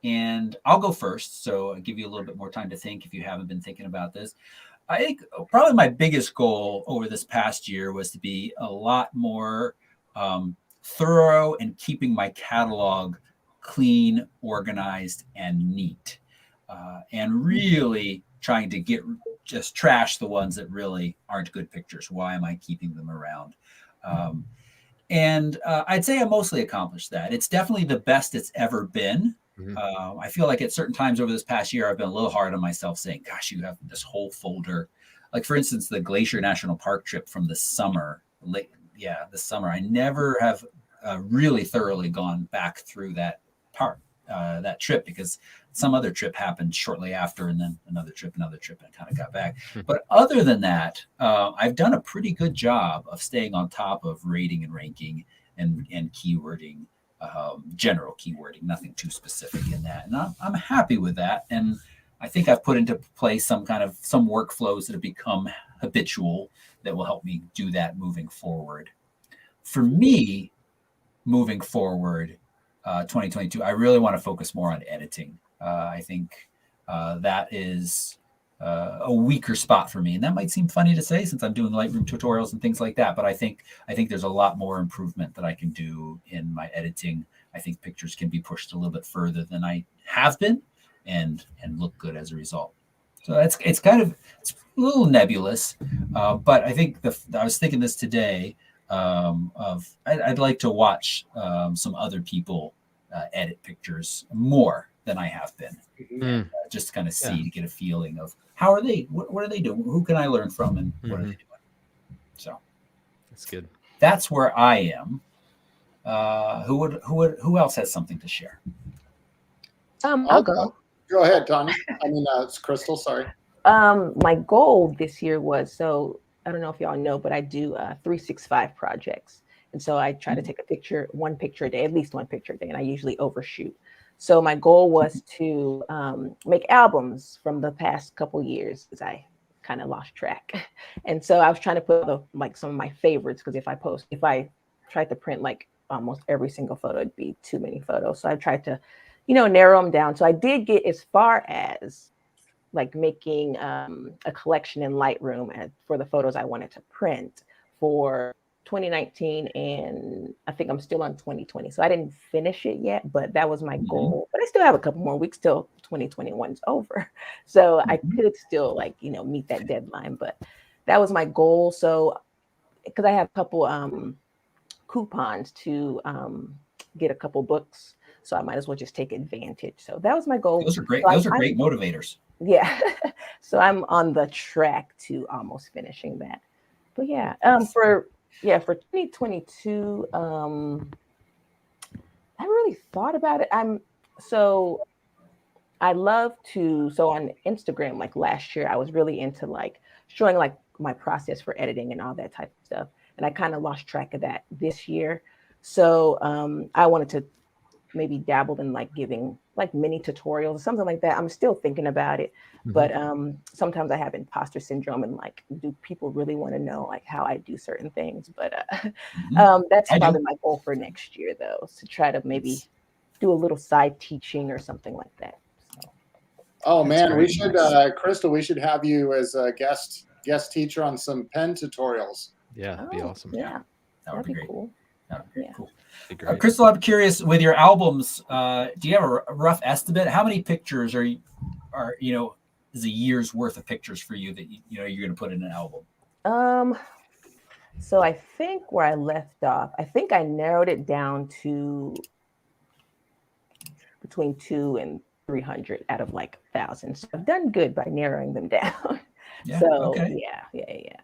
And I'll go first, so I'll give you a little bit more time to think if you haven't been thinking about this. I think probably my biggest goal over this past year was to be a lot more thorough and keeping my catalog clean, organized, and neat. And really trying to just trash the ones that really aren't good pictures. Why am I keeping them around? And I'd say I mostly accomplished that. It's definitely the best it's ever been. I feel like at certain times over this past year, I've been a little hard on myself saying, gosh, you have this whole folder. Like, for instance, the Glacier National Park trip from the summer, this summer, I never have really thoroughly gone back through that trip because some other trip happened shortly after, and then another trip, and kind of got back. But other than that, I've done a pretty good job of staying on top of rating and ranking and keywording. General keywording, nothing too specific in that. And I'm happy with that. And I think I've put into place some workflows that have become habitual that will help me do that moving forward. For me, moving forward, 2022, I really want to focus more on editing. I think that is a weaker spot for me. And that might seem funny to say since I'm doing Lightroom tutorials and things like that, but I think there's a lot more improvement that I can do in my editing. I think pictures can be pushed a little bit further than I have been and look good as a result. So it's a little nebulous, but I think I was thinking this today I'd like to watch some other people edit pictures more than I have been. And, just to kind of see, to get a feeling of how are they, what are they doing? Who can I learn from, and what are they doing? So that's good. That's where I am. Who else has something to share? I'll go. Go ahead, Tonya. I mean, it's Krystal. Sorry. My goal this year was, so I don't know if y'all know, but I do 365 projects. And so I try to take one picture a day, at least one picture a day, and I usually overshoot. So my goal was to make albums from the past couple years, because I kind of lost track. And so I was trying to put some of my favorites, because if I tried to print like almost every single photo, it'd be too many photos. So I tried to, narrow them down. So I did get as far as like making a collection in Lightroom for the photos I wanted to print for 2019, and I think I'm still on 2020. So I didn't finish it yet, but that was my goal. But I still have a couple more weeks till 2021's over. So I could still meet that deadline, but that was my goal. So because I have a couple coupons to get a couple books, so I might as well just take advantage. So that was my goal. Those are great. So Those are great motivators. Yeah. So I'm on the track to almost finishing that. But yeah, for 2022, I really thought about it. I love to, so on Instagram, like last year, I was really into like showing like my process for editing and all that type of stuff. And I kind of lost track of that this year. So I wanted to maybe dabble in like giving like mini tutorials or something like that. I'm still thinking about it, but sometimes I have imposter syndrome and like, do people really want to know like how I do certain things? But that's probably my goal for next year, though, to try to maybe do a little side teaching or something like that. So. Oh man, we should, Krystal, we should have you as a guest teacher on some pen tutorials. Yeah, that'd be awesome. Yeah, that would be great. Cool. That would be cool. Krystal, I'm curious, with your albums, do you have a rough estimate? How many pictures is a year's worth of pictures for you that you're going to put in an album? So I think where I left off, I think I narrowed it down to between 2 and 300 out of like 1,000. So I've done good by narrowing them down. Yeah. So Okay. yeah.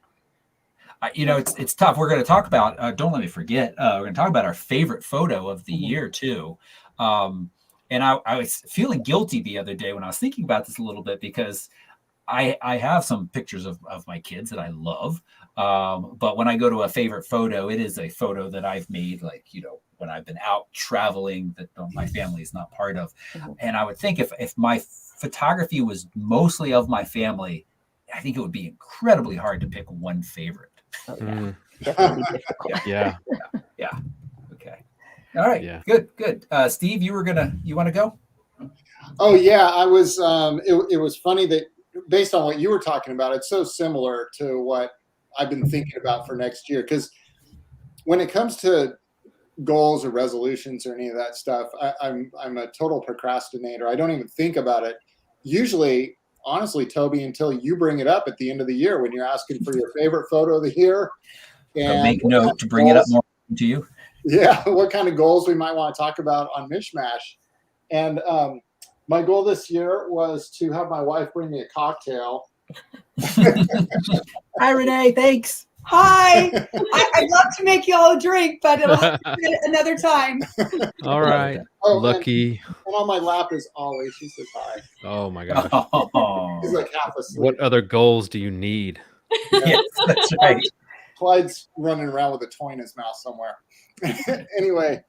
It's tough. We're going to talk about, don't let me forget, we're going to talk about our favorite photo of the year too. And I was feeling guilty the other day when I was thinking about this a little bit, because I have some pictures of my kids that I love. But when I go to a favorite photo, it is a photo that I've made, like, when I've been out traveling that my family is not part of. And I would think if my photography was mostly of my family, I think it would be incredibly hard to pick one favorite. Oh, yeah. Definitely difficult. Yeah. Okay. All right. Yeah. Good. Steve, you want to go? Oh yeah, I was. It was funny that based on what you were talking about, it's so similar to what I've been thinking about for next year. Because when it comes to goals or resolutions or any of that stuff, I'm a total procrastinator. I don't even think about it. Usually, honestly, Toby, until you bring it up at the end of the year when you're asking for your favorite photo of the year. And make note to bring it up more to you. Yeah, what kind of goals we might want to talk about on Mish Mash. And my goal this year was to have my wife bring me a cocktail. Hi, Renee. Thanks. Hi. I'd love to make you all a drink, but it'll have to be another time. All right. Oh, Lucky. And on my lap is always, she says hi. Oh my gosh. She's like half asleep. What other goals do you need? Yes, that's right. Clyde's running around with a toy in his mouth somewhere. Anyway,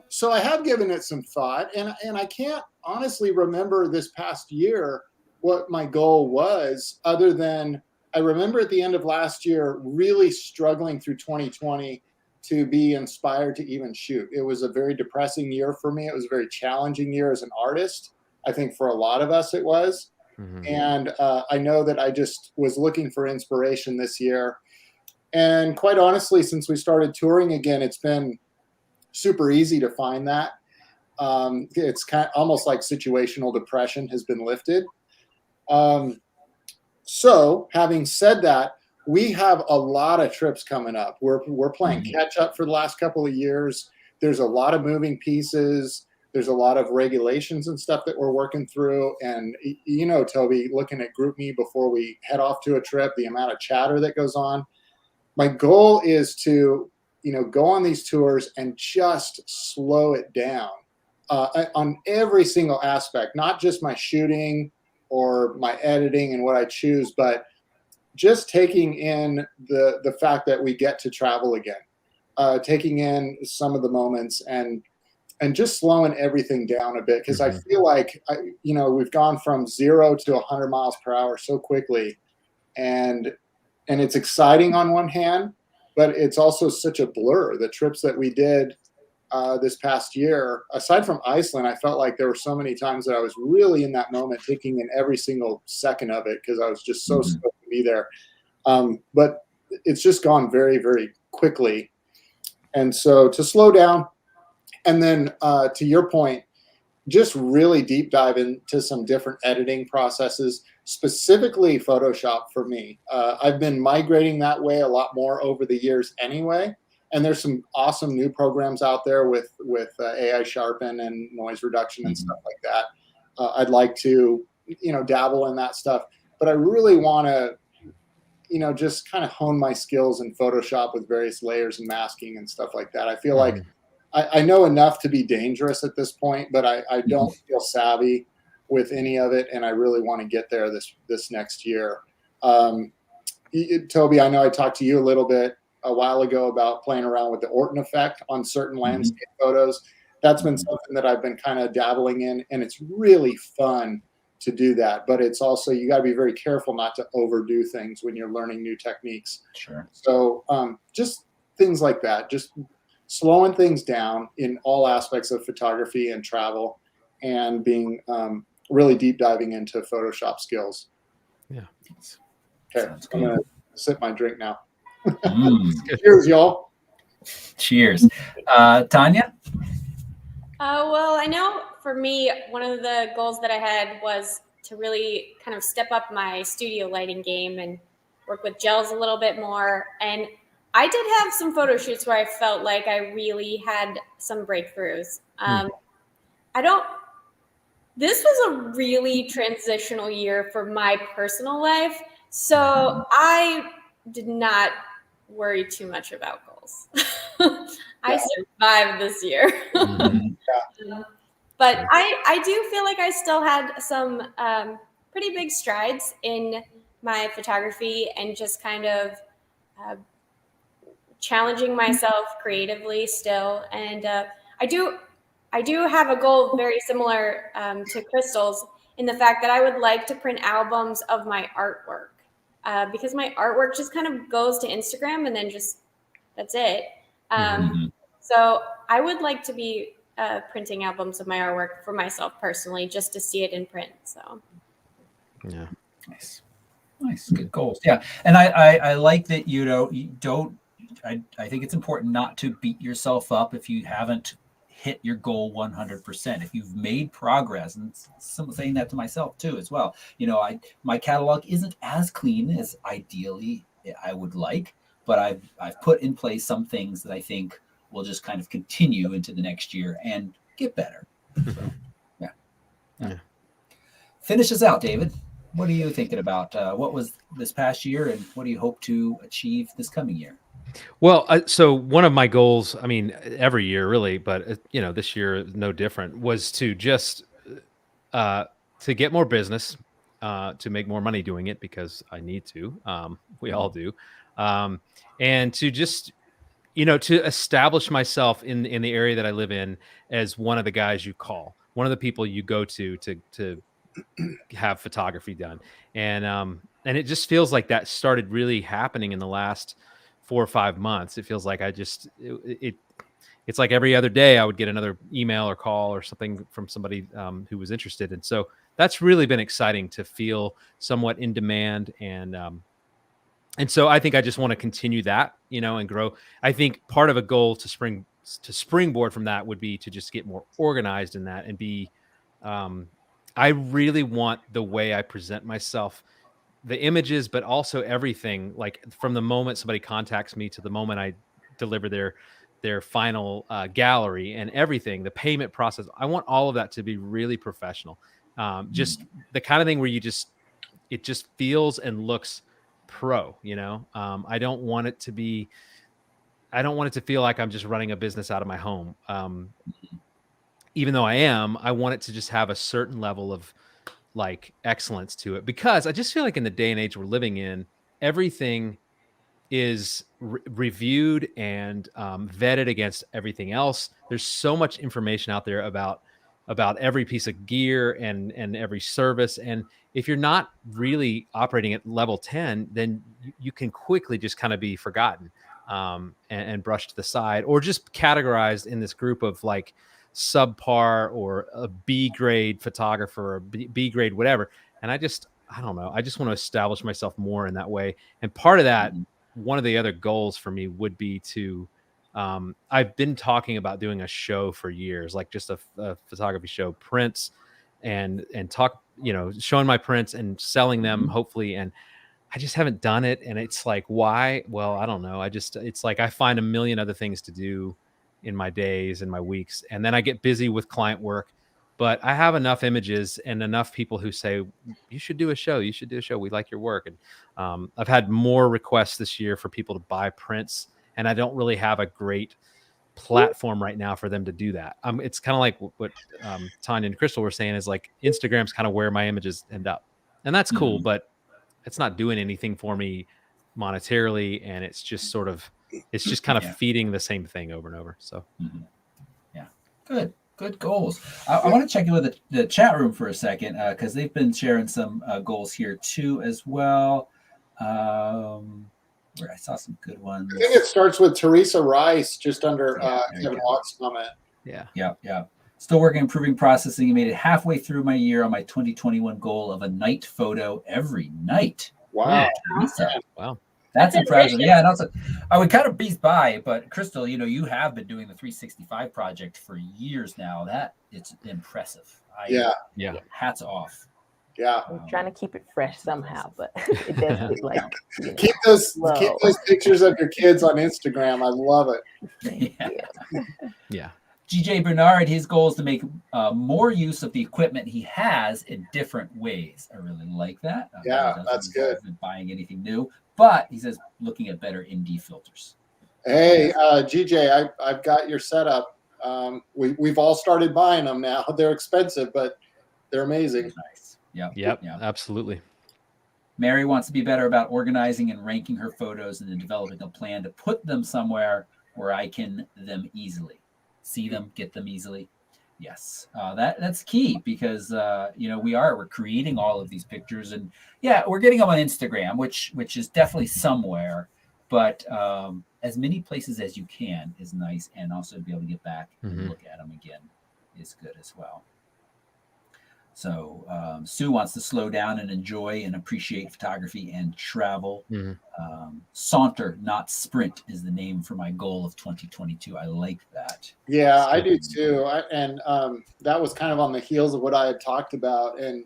so I have given it some thought, and I can't honestly remember this past year what my goal was, other than I remember at the end of last year really struggling through 2020 to be inspired to even shoot. It was a very depressing year for me. It was a very challenging year as an artist. I think for a lot of us it was. And I know that I just was looking for inspiration this year. And quite honestly, since we started touring again, it's been super easy to find that. It's kind of almost like situational depression has been lifted. So having said that, we have a lot of trips coming up. We're playing catch up for the last couple of years. There's a lot of moving pieces. There's a lot of regulations and stuff that we're working through. And, Toby, looking at GroupMe before we head off to a trip, the amount of chatter that goes on. My goal is to, go on these tours and just slow it down on every single aspect, not just my shooting or my editing and what I choose, but just taking in the fact that we get to travel again, taking in some of the moments and just slowing everything down a bit. Because I feel like, we've gone from 0 to 100 miles per hour so quickly, and it's exciting on one hand, but it's also such a blur. The trips that we did this past year, aside from Iceland, I felt like there were so many times that I was really in that moment, taking in every single second of it because I was just so stoked to be there. But it's just gone very, very quickly. And so to slow down, and then to your point, just really deep dive into some different editing processes, specifically Photoshop for me. I've been migrating that way a lot more over the years anyway. And there's some awesome new programs out there with AI sharpen and noise reduction and stuff like that. I'd like to, dabble in that stuff, but I really want to, just kind of hone my skills in Photoshop with various layers and masking and stuff like that. I feel like I know enough to be dangerous at this point, but I don't feel savvy with any of it. And I really want to get there this next year. Toby, I know I talked to you a little bit a while ago about playing around with the Orton effect on certain landscape photos. That's been something that I've been kind of dabbling in, and it's really fun to do that. But it's also, you got to be very careful not to overdo things when you're learning new techniques. Sure. So just things like that, just slowing things down in all aspects of photography and travel, and being really deep diving into Photoshop skills. Yeah. Okay, I'm going to sip my drink now. Mm. Cheers, y'all. Cheers. Tonya? Well, I know for me, one of the goals that I had was to really kind of step up my studio lighting game and work with gels a little bit more. And I did have some photo shoots where I felt like I really had some breakthroughs. This was a really transitional year for my personal life. So I did not worry too much about goals. I survived this year. But I do feel like I still had some pretty big strides in my photography and just kind of challenging myself creatively still. And I do have a goal very similar to Krystal's in the fact that I would like to print albums of my artwork because my artwork just kind of goes to Instagram and then just that's it. So I would like to be printing albums of my artwork for myself personally, just to see it in print. So, yeah, nice, good goals. Yeah, and I like that you don't. I think it's important not to beat yourself up if you haven't hit your goal 100%. If you've made progress, and saying that to myself too as well. My catalog isn't as clean as ideally I would like, but I've put in place some things that I think will just kind of continue into the next year and get better. So, yeah. Finish us out, David. What are you thinking about? What was this past year, and what do you hope to achieve this coming year? Well, so one of my goals, I mean, every year really, but this year is no different, was to just to get more business, to make more money doing it because I need to. We all do, and to just to establish myself in the area that I live in as one of the guys you call, one of the people you go to have photography done, and it just feels like that started really happening in the last 4 or 5 months. It feels like it's like every other day I would get another email or call or something from somebody who was interested. And so that's really been exciting to feel somewhat in demand. And so I think I just want to continue that, and grow. I think part of a goal to springboard from that would be to just get more organized in that and be, I really want the way I present myself, the images, but also everything, like from the moment somebody contacts me to the moment I deliver their final gallery and everything, the payment process. I want all of that to be really professional. Just the kind of thing where it just feels and looks pro, I don't want it to feel like I'm just running a business out of my home. Even though I want it to just have a certain level of like excellence to it, because I just feel like in the day and age we're living in, everything is reviewed and vetted against everything else. There's so much information out there about every piece of gear and every service. And if you're not really operating at level 10, then you can quickly just kind of be forgotten and brushed to the side, or just categorized in this group of like subpar or a B grade photographer or B grade whatever. And I don't know. I just want to establish myself more in that way. And part of that, one of the other goals for me would be to, I've been talking about doing a show for years, like just a photography show, prints and talk, showing my prints and selling them hopefully. And I just haven't done it. And it's like, why? Well, I don't know. It's like, I find a million other things to do in my days and my weeks. And then I get busy with client work, but I have enough images and enough people who say, you should do a show. You should do a show. We like your work. And I've had more requests this year for people to buy prints, and I don't really have a great platform right now for them to do that. It's kind of like what Tonya and Krystal were saying, is like Instagram's kind of where my images end up, and that's cool, but it's not doing anything for me monetarily. And it's just sort of, it's just kind of feeding the same thing over and over. So, yeah, good goals. I want to check in with the chat room for a second because they've been sharing some goals here too as well. Where I saw some good ones. I think it starts with Teresa Rice just under Kevin Watt's comment. Yeah. Still working, improving processing. You made it halfway through my year on my 2021 goal of a night photo every night. Wow. Teresa. Wow. That's impressive. Yeah, and also I would kind of breeze by, but Krystal, you have been doing the 365 project for years now. That it's impressive. Yeah. Hats off. Yeah. I'm trying to keep it fresh somehow, but it does get like, you know, Keep those slow. pictures of your kids on Instagram. I love it. Thank Yeah. you. Yeah. GJ Bernard, his goal is to make more use of the equipment he has in different ways. I really like that. Yeah, that's good. Isn't buying anything new, but he says looking at better ND filters. Hey, GJ, I've got your setup. We've all started buying them now. They're expensive, but they're amazing. Nice. Yep. Yep. Absolutely. Mary wants to be better about organizing and ranking her photos and then developing a plan to put them somewhere where I can them easily. See them, get them easily. Yes, that's key because we're creating all of these pictures, and yeah, we're getting them on Instagram, which is definitely somewhere, but as many places as you can is nice, and also to be able to get back and look at them again is good as well. So Sue wants to slow down and enjoy and appreciate photography and travel. Saunter, not sprint, is the name for my goal of 2022. I like that. Yeah, I do too. That was kind of on the heels of what I had talked about. And,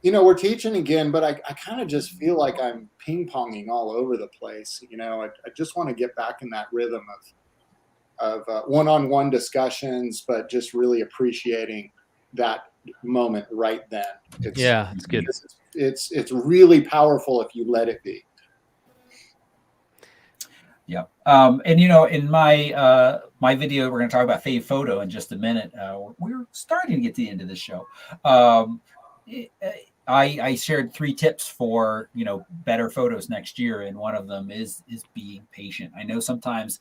we're teaching again, but I kind of just feel like I'm ping-ponging all over the place. I just want to get back in that rhythm of one-on-one discussions, but just really appreciating that moment right then. It's good. It's really powerful if you let it be. Yeah. And in my my video, we're going to talk about fave photo in just a minute. We're starting to get to the end of the show. I shared 3 tips for better photos next year, and one of them is being patient. I know sometimes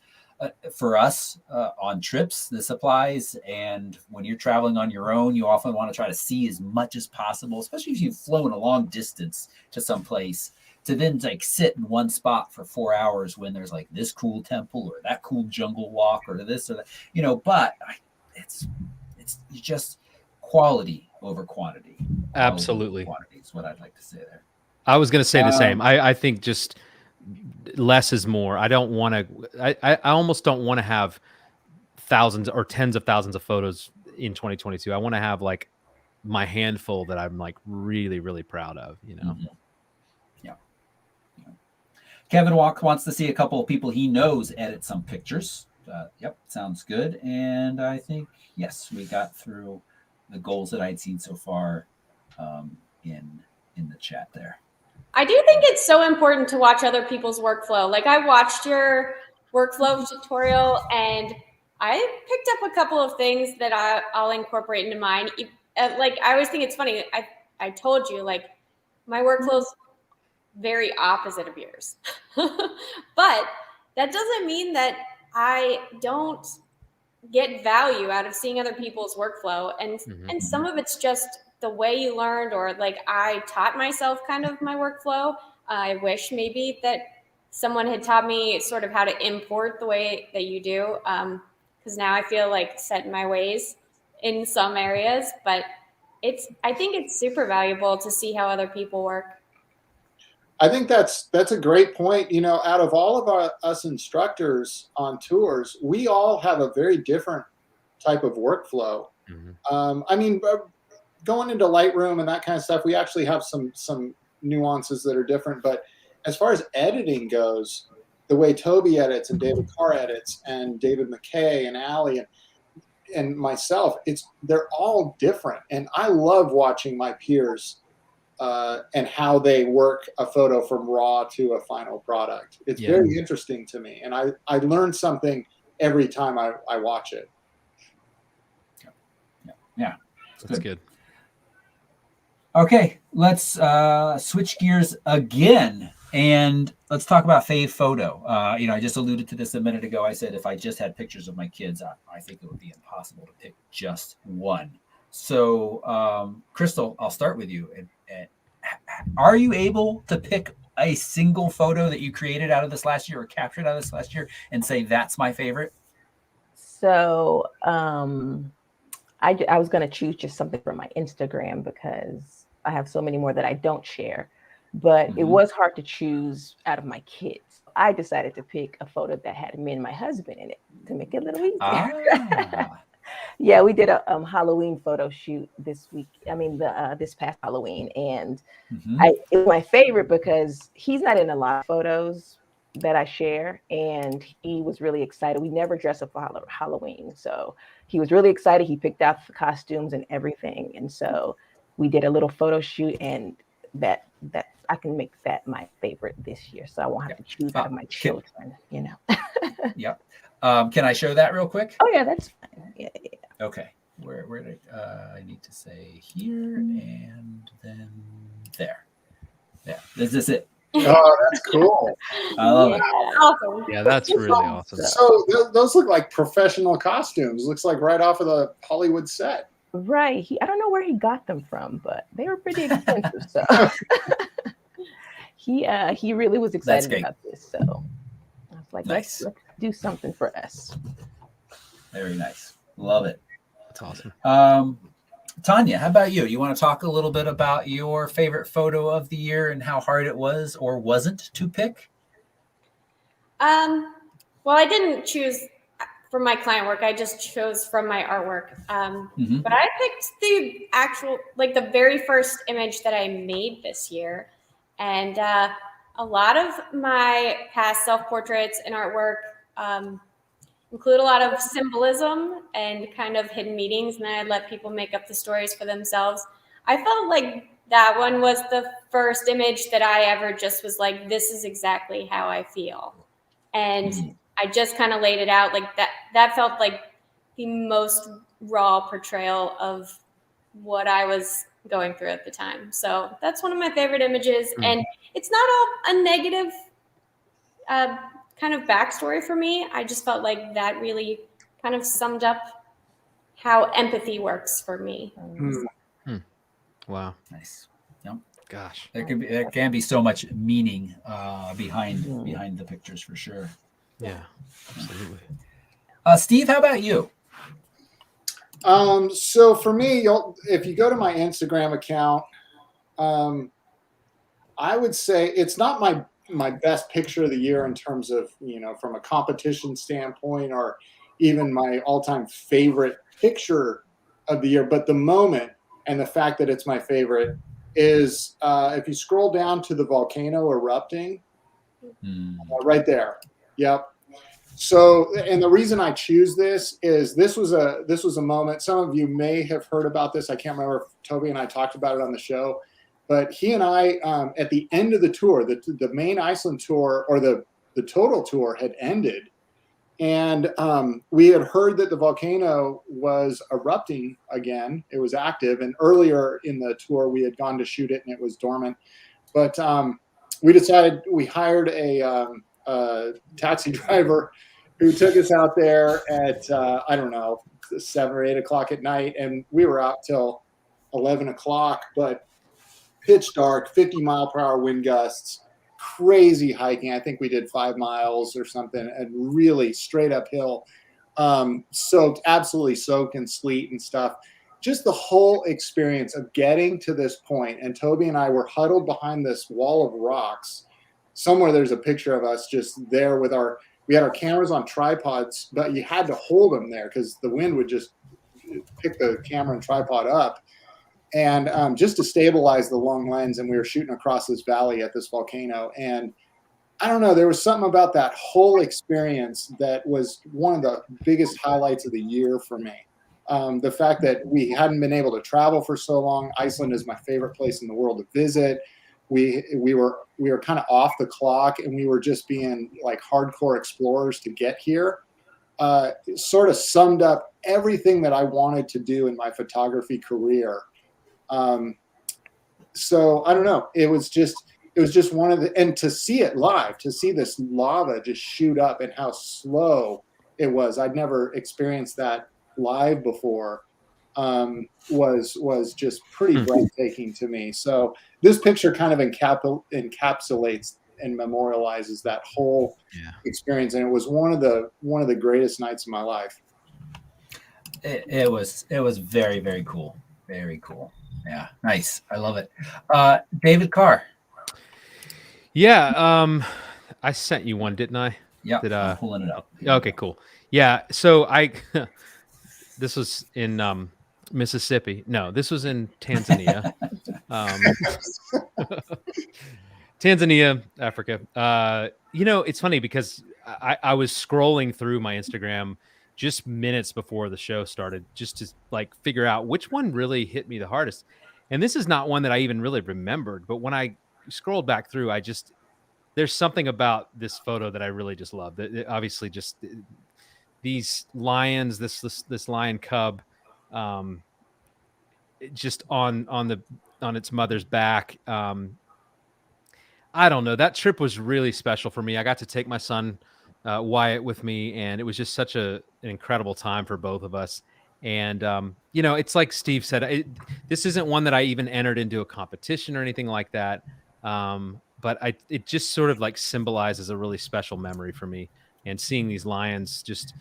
for us on trips this applies, and when you're traveling on your own, you often want to try to see as much as possible, especially if you've flown a long distance to some place, to then like sit in one spot for 4 hours when there's like this cool temple or that cool jungle walk or this or that, but it's just quality over quantity. Absolutely. Quantity is what I'd like to say there. I was going to say the same. I think just less is more. I don't want to, I almost don't want to have thousands or tens of thousands of photos in 2022. I want to have like my handful that I'm like really, really proud of, Mm-hmm. Yeah. Kevin Walk wants to see a couple of people he knows edit some pictures. Yep. Sounds good. And I think, yes, we got through the goals that I'd seen so far in the chat there. I do think it's so important to watch other people's workflow. Like I watched your workflow tutorial and I picked up a couple of things that I'll incorporate into mine. Like I always think it's funny. I told you like my workflow's very opposite of yours, but that doesn't mean that I don't get value out of seeing other people's workflow. And some of it's just the way you learned, or like I taught myself kind of my workflow. I wish maybe that someone had taught me sort of how to import the way that you do. Because now I feel like set in my ways in some areas, but I think it's super valuable to see how other people work. I think that's a great point. Out of all of us instructors on tours, we all have a very different type of workflow. Going into Lightroom and that kind of stuff, we actually have some nuances that are different. But as far as editing goes, the way Toby edits and David Carr edits and David McKay and Allie and myself, they're all different. And I love watching my peers and how they work a photo from raw to a final product. It's very interesting to me. And I learn something every time I watch it. Yeah. That's good. Okay, let's switch gears again, and let's talk about fave photo. I just alluded to this a minute ago. I said if I just had pictures of my kids, I think it would be impossible to pick just one. So, Krystal, I'll start with you. Are you able to pick a single photo that you created out of this last year or captured out of this last year and say that's my favorite? So I was going to choose just something from my Instagram because I have so many more that I don't share, but it was hard to choose out of my kids. I decided to pick a photo that had me and my husband in it to make it a little easier. Yeah, we did a Halloween photo shoot this week. I mean, the this past Halloween, and Mhm. it was my favorite because he's not in a lot of photos that I share, and he was really excited. We never dress up for Halloween, so he was really excited. He picked out the costumes and everything, and so we did a little photo shoot, and that I can make that my favorite this year. So I won't have to choose out of my children, you know. Yep. Can I show that real quick? Oh yeah, that's fine. Yeah. Okay. Where did I need to say here and then there. Yeah, this is it. Oh, that's cool. I love it. Awesome. Yeah, that's really awesome. So those look like professional costumes. Looks like right off of the Hollywood set. Right. I don't know where he got them from, but they were pretty expensive. So he really was excited about this. So I was like, nice. let's do something for us. Very nice. Love it. That's awesome. Tonya, how about you? You want to talk a little bit about your favorite photo of the year and how hard it was or wasn't to pick? Well, I didn't choose from my client work. I just chose from my artwork. But I picked the actual, like the very first image that I made this year. And a lot of my past self-portraits and artwork include a lot of symbolism and kind of hidden meanings, and then I let people make up the stories for themselves. I felt like that one was the first image that I ever just was like, this is exactly how I feel. And I just kind of laid it out like that. That felt like the most raw portrayal of what I was going through at the time. So that's one of my favorite images. And it's not all a negative kind of backstory for me. I just felt like that really kind of summed up how empathy works for me. Wow. Nice. Yep. Gosh. There can be so much meaning behind the pictures for sure. Yeah, absolutely. Steve, how about you? So for me, if you go to my Instagram account, I would say it's not my best picture of the year in terms of, from a competition standpoint or even my all-time favorite picture of the year. But the moment and the fact that it's my favorite is if you scroll down to the volcano erupting, right there. Yep. So, and the reason I choose this is this was a moment. Some of you may have heard about this. I can't remember if Toby and I talked about it on the show, but he and I, at the end of the tour, the main Iceland tour or the total tour had ended, and we had heard that the volcano was erupting again. It was active, and earlier in the tour we had gone to shoot it and it was dormant. But we hired a taxi driver who took us out there at I don't know, 7 or 8 o'clock at night, and we were out till 11 o'clock. But pitch dark, 50-mile-per-hour wind gusts, crazy hiking. I think we did 5 miles or something, and really straight uphill, absolutely soaked in sleet and stuff. Just the whole experience of getting to this point, and Toby and I were huddled behind this wall of rocks. Somewhere there's a picture of us just there with we had our cameras on tripods, but you had to hold them there because the wind would just pick the camera and tripod up. And just to stabilize the long lens, and we were shooting across this valley at this volcano. And I don't know, there was something about that whole experience that was one of the biggest highlights of the year for me. The fact that we hadn't been able to travel for so long. Iceland is my favorite place in the world to visit. We were kind of off the clock, and we were just being like hardcore explorers to get here. It sort of summed up everything that I wanted to do in my photography career. So I don't know. It was just one of and to see it live, to see this lava just shoot up and how slow it was. I'd never experienced that live before. Was just pretty breathtaking to me. So this picture kind of encapsulates and memorializes that whole experience, and it was one of the greatest nights of my life. It was very, very cool. Very cool. Yeah, nice. I love it. David Carr. Yeah, I sent you one, didn't I? Yeah, Did I'm pulling it up. Okay, cool. Yeah, so This was in Mississippi. No, this was in Tanzania. Tanzania, Africa. It's funny because I was scrolling through my Instagram just minutes before the show started, just to like figure out which one really hit me the hardest. And this is not one that I even really remembered, but when I scrolled back through, there's something about this photo that I really just love. Obviously, just these lions, this lion cub, just on its mother's back. I don't know. That trip was really special for me. I got to take my son Wyatt with me, and it was just such an incredible time for both of us. And it's like Steve said, this isn't one that I even entered into a competition or anything like that. But it just sort of like symbolizes a really special memory for me. And seeing these lions just,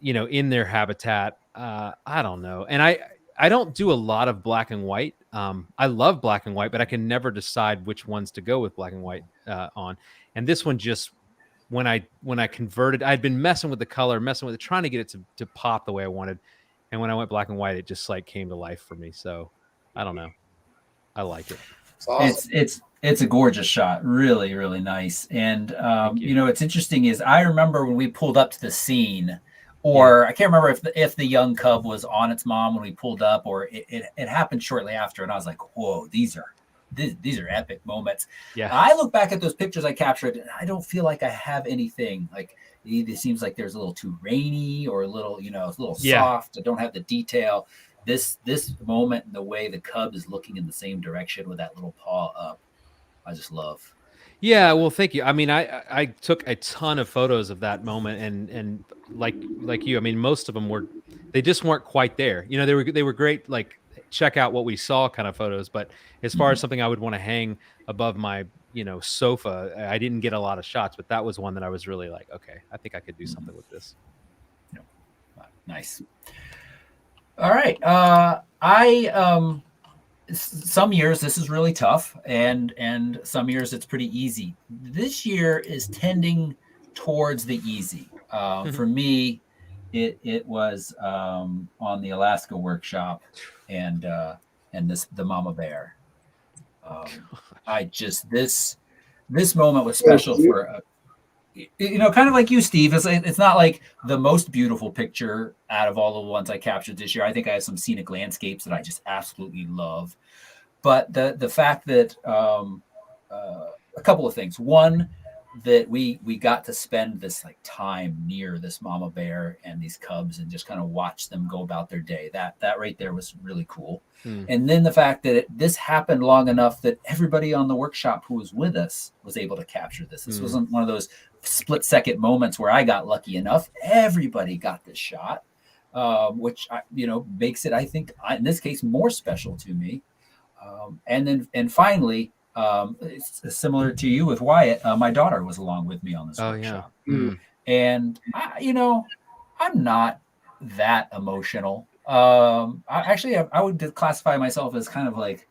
in their habitat, I don't know. And I don't do a lot of black and white. I love black and white, but I can never decide which ones to go with black and white on. And this one just, when I converted, I'd been messing with the color, trying to get it to pop the way I wanted. And when I went black and white, it just like came to life for me. So I don't know. I like it. It's awesome. It's a gorgeous shot. Really, really nice. And, it's interesting is I remember when we pulled up to the scene, or I can't remember if the young cub was on its mom when we pulled up, or it happened shortly after. And I was like, whoa, these are epic moments. Yeah. I look back at those pictures I captured, and I don't feel like I have anything. Like it seems like there's a little too rainy or a little, a little soft. I don't have the detail. This moment and the way the cub is looking in the same direction with that little paw up, I just love. Yeah, well, thank you. I mean, I took a ton of photos of that moment, and like you, I mean, most of them they just weren't quite there. They were great, like check out what we saw kind of photos. But as far as something I would want to hang above my sofa, I didn't get a lot of shots. But that was one that I was really like, okay, I think I could do something with this. Nice. All right. Some years this is really tough, and some years it's pretty easy. This year is tending towards the easy. For me, it was on the Alaska workshop and the mama bear. This moment was special for kind of like you, Steve. It's not like the most beautiful picture out of all the ones I captured this year. I think I have some scenic landscapes that I just absolutely love. But the fact that a couple of things. One, that we got to spend this like time near this mama bear and these cubs and just kind of watch them go about their day. That right there was really cool. And then the fact that this happened long enough that everybody on the workshop who was with us was able to capture this. This wasn't one of those split-second moments where I got lucky enough. Everybody got this shot, which makes it, I think, in this case, more special to me. And finally, it's similar to you with Wyatt. My daughter was along with me on this workshop. Yeah. And I'm not that emotional. I would classify myself as kind of like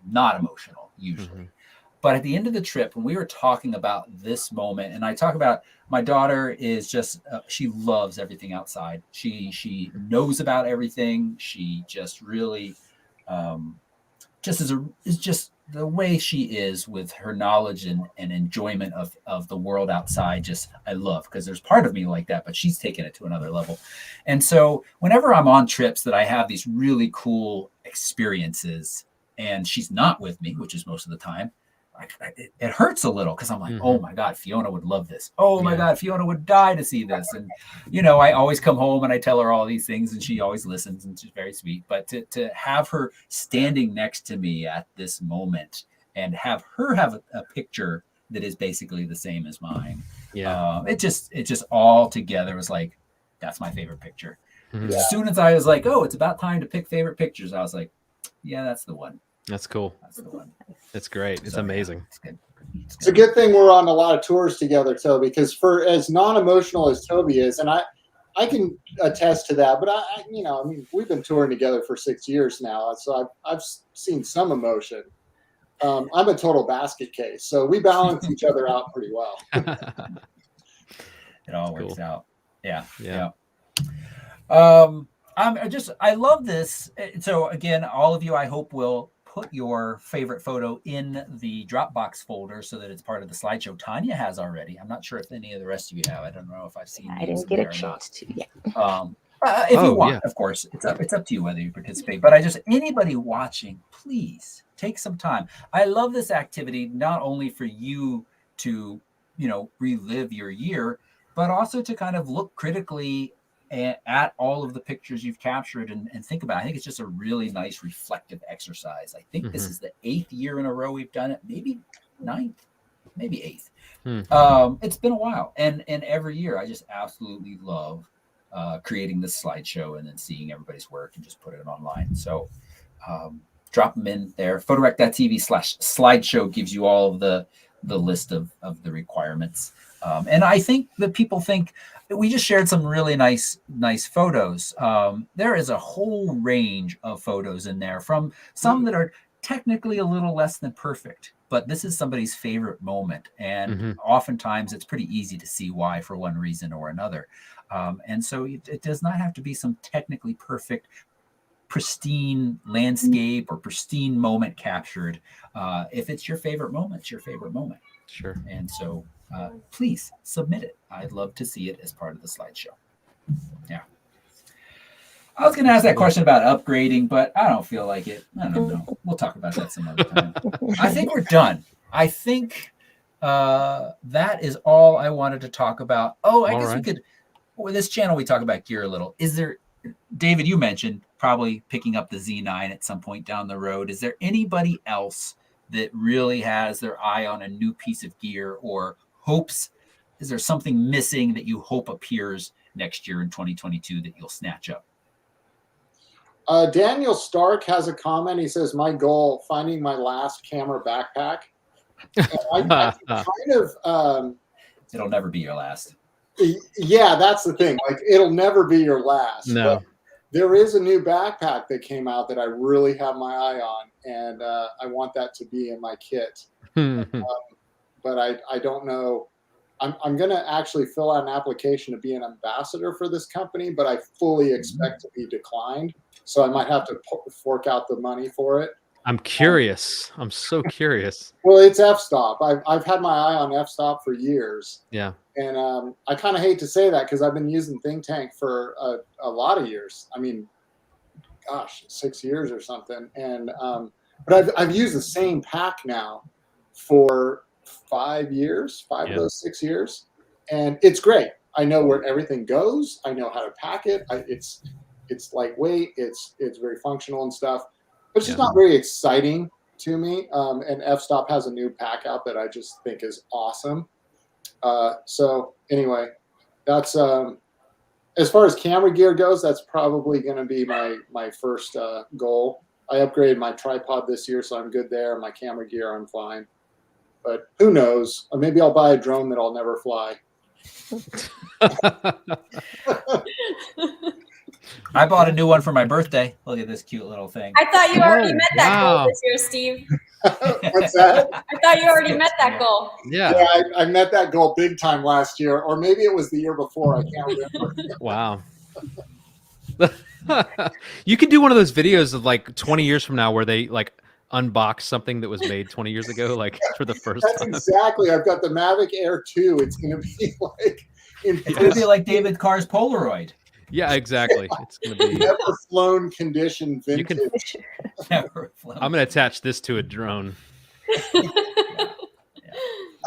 not emotional usually. But at the end of the trip, when we were talking about this moment, and I talk about my daughter is just she loves everything outside. She knows about everything. She just really is just the way she is with her knowledge and enjoyment of the world outside. Just I love, because there's part of me like that, but she's taken it to another level. And so whenever I'm on trips that I have these really cool experiences and she's not with me, which is most of the time, it hurts a little because I'm like, oh my God, Fiona would love this. Oh my God, Fiona would die to see this. And, I always come home and I tell her all these things and she always listens and she's very sweet. But to have her standing next to me at this moment and have her have a picture that is basically the same as mine. Yeah. It just all together was like, that's my favorite picture. As soon as I was like, oh, it's about time to pick favorite pictures, I was like, yeah, that's the one. That's cool. That's the one. It's great. It's amazing. It's good. It's a good thing we're on a lot of tours together, Toby, because for as non-emotional as Toby is, and I can attest to that, but we've been touring together for 6 years now, so I've seen some emotion. I'm a total basket case, so we balance each other out pretty well. It all works out. Yeah. I love this. So again, all of you, I hope, will put your favorite photo in the Dropbox folder so that it's part of the slideshow. Tonya has already. I'm not sure if any of the rest of you have. I don't know if I've seen. I didn't get a chance to yet. If you want, of course, it's up to you whether you participate. But anybody watching, please take some time. I love this activity not only for you to relive your year, but also to kind of look critically at all of the pictures you've captured and think about it. I think it's just a really nice reflective exercise. I think this is the 8th year in a row we've done it, maybe 9th, maybe 8th. It's been a while, and every year I just absolutely love creating this slideshow and then seeing everybody's work and just put it online. So drop them in there. Photorec.tv/slideshow gives you all of the list of the requirements. And I think that people think we just shared some really nice photos. There is a whole range of photos in there, from some that are technically a little less than perfect, but this is somebody's favorite moment. And oftentimes it's pretty easy to see why for one reason or another. And so it does not have to be some technically perfect, pristine landscape or pristine moment captured. If it's your favorite moment, it's your favorite moment. Sure. And so please submit it. I'd love to see it as part of the slideshow. Yeah. I was going to ask that question about upgrading, but I don't feel like it. I don't know. We'll talk about that some other time. I think we're done. I think that is all I wanted to talk about. Oh, I guess we could, with this channel, we talk about gear a little. Is there, David, you mentioned probably picking up the Z9 at some point down the road. Is there anybody else that really has their eye on a new piece of gear or hopes? Is there something missing that you hope appears next year in 2022 that you'll snatch up? Daniel Stark has a comment. He says, my goal, finding my last camera backpack. I kind of... it'll never be your last. Yeah, that's the thing. Like, it'll never be your last. No. But there is a new backpack that came out that I really have my eye on, and I want that to be in my kit. But I don't know. I'm going to actually fill out an application to be an ambassador for this company, but I fully expect to be declined. So I might have to fork out the money for it. I'm curious. I'm so curious. Well, it's f-stop. I've had my eye on f-stop for years. Yeah. And I kind of hate to say that because I've been using Think Tank for a lot of years. I mean, gosh, 6 years or something. And but I've used the same pack now for 5 years, five of those 6 years, and it's great. I know where everything goes. I know how to pack it. It's lightweight. It's very functional and stuff. But it's just not very exciting to me. And f-stop has a new pack out that I just think is awesome. So anyway, that's as far as camera gear goes, that's probably going to be my first goal. I upgraded my tripod this year, so I'm good there. My camera gear, I'm fine. But who knows? Or maybe I'll buy a drone that I'll never fly. I bought a new one for my birthday. Look at this cute little thing. I thought you already met that goal this year, Steve. What's that? I thought you already met that goal. Yeah, I met that goal big time last year, or maybe it was the year before. I can't remember. Wow. You could do one of those videos of like 20 years from now where they like unbox something that was made 20 years ago, like for the first time. Exactly. I've got the Mavic Air 2. It's going to be like it's going to be like David Carr's Polaroid. Yeah, exactly. It's going to be never flown condition vintage. Never flown. I'm going to attach this to a drone.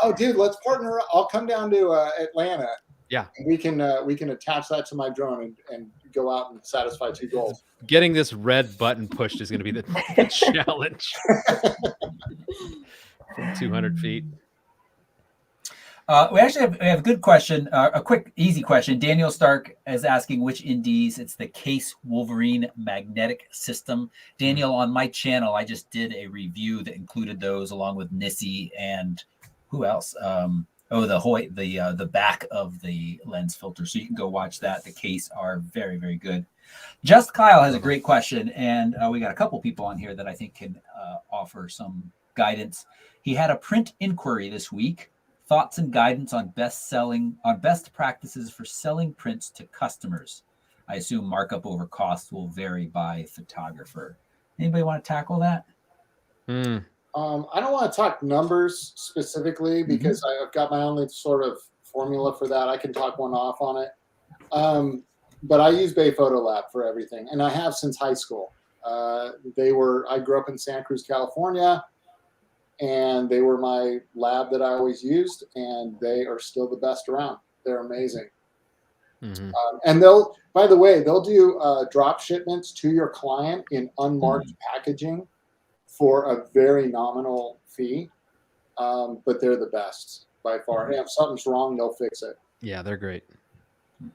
Oh, dude, let's partner up. I'll come down to Atlanta. Yeah, and we can attach that to my drone and go out and satisfy 2 goals. Getting this red button pushed is going to be the challenge. From 200 feet. We actually have a good question, a quick, easy question. Daniel Stark is asking which indies. It's the Case Wolverine magnetic system. Daniel, on my channel, I just did a review that included those along with Nissi and who else? The Hoyt, the back of the lens filter. So you can go watch that. The Case are very, very good. Just Kyle has a great question, and we got a couple people on here that I think can offer some guidance. He had a print inquiry this week. Thoughts and guidance on best practices for selling prints to customers. I assume markup over cost will vary by photographer. Anybody want to tackle that? I don't want to talk numbers specifically because I've got my own sort of formula for that. I can talk one off on it. But I use Bay Photo Lab for everything, and I have since high school. I grew up in Santa Cruz, California, and they were my lab that I always used, and they are still the best around. They're amazing. And by the way, they'll do drop shipments to your client in unmarked packaging for a very nominal fee. But they're the best by far. And if something's wrong, they'll fix it. Yeah, they're great.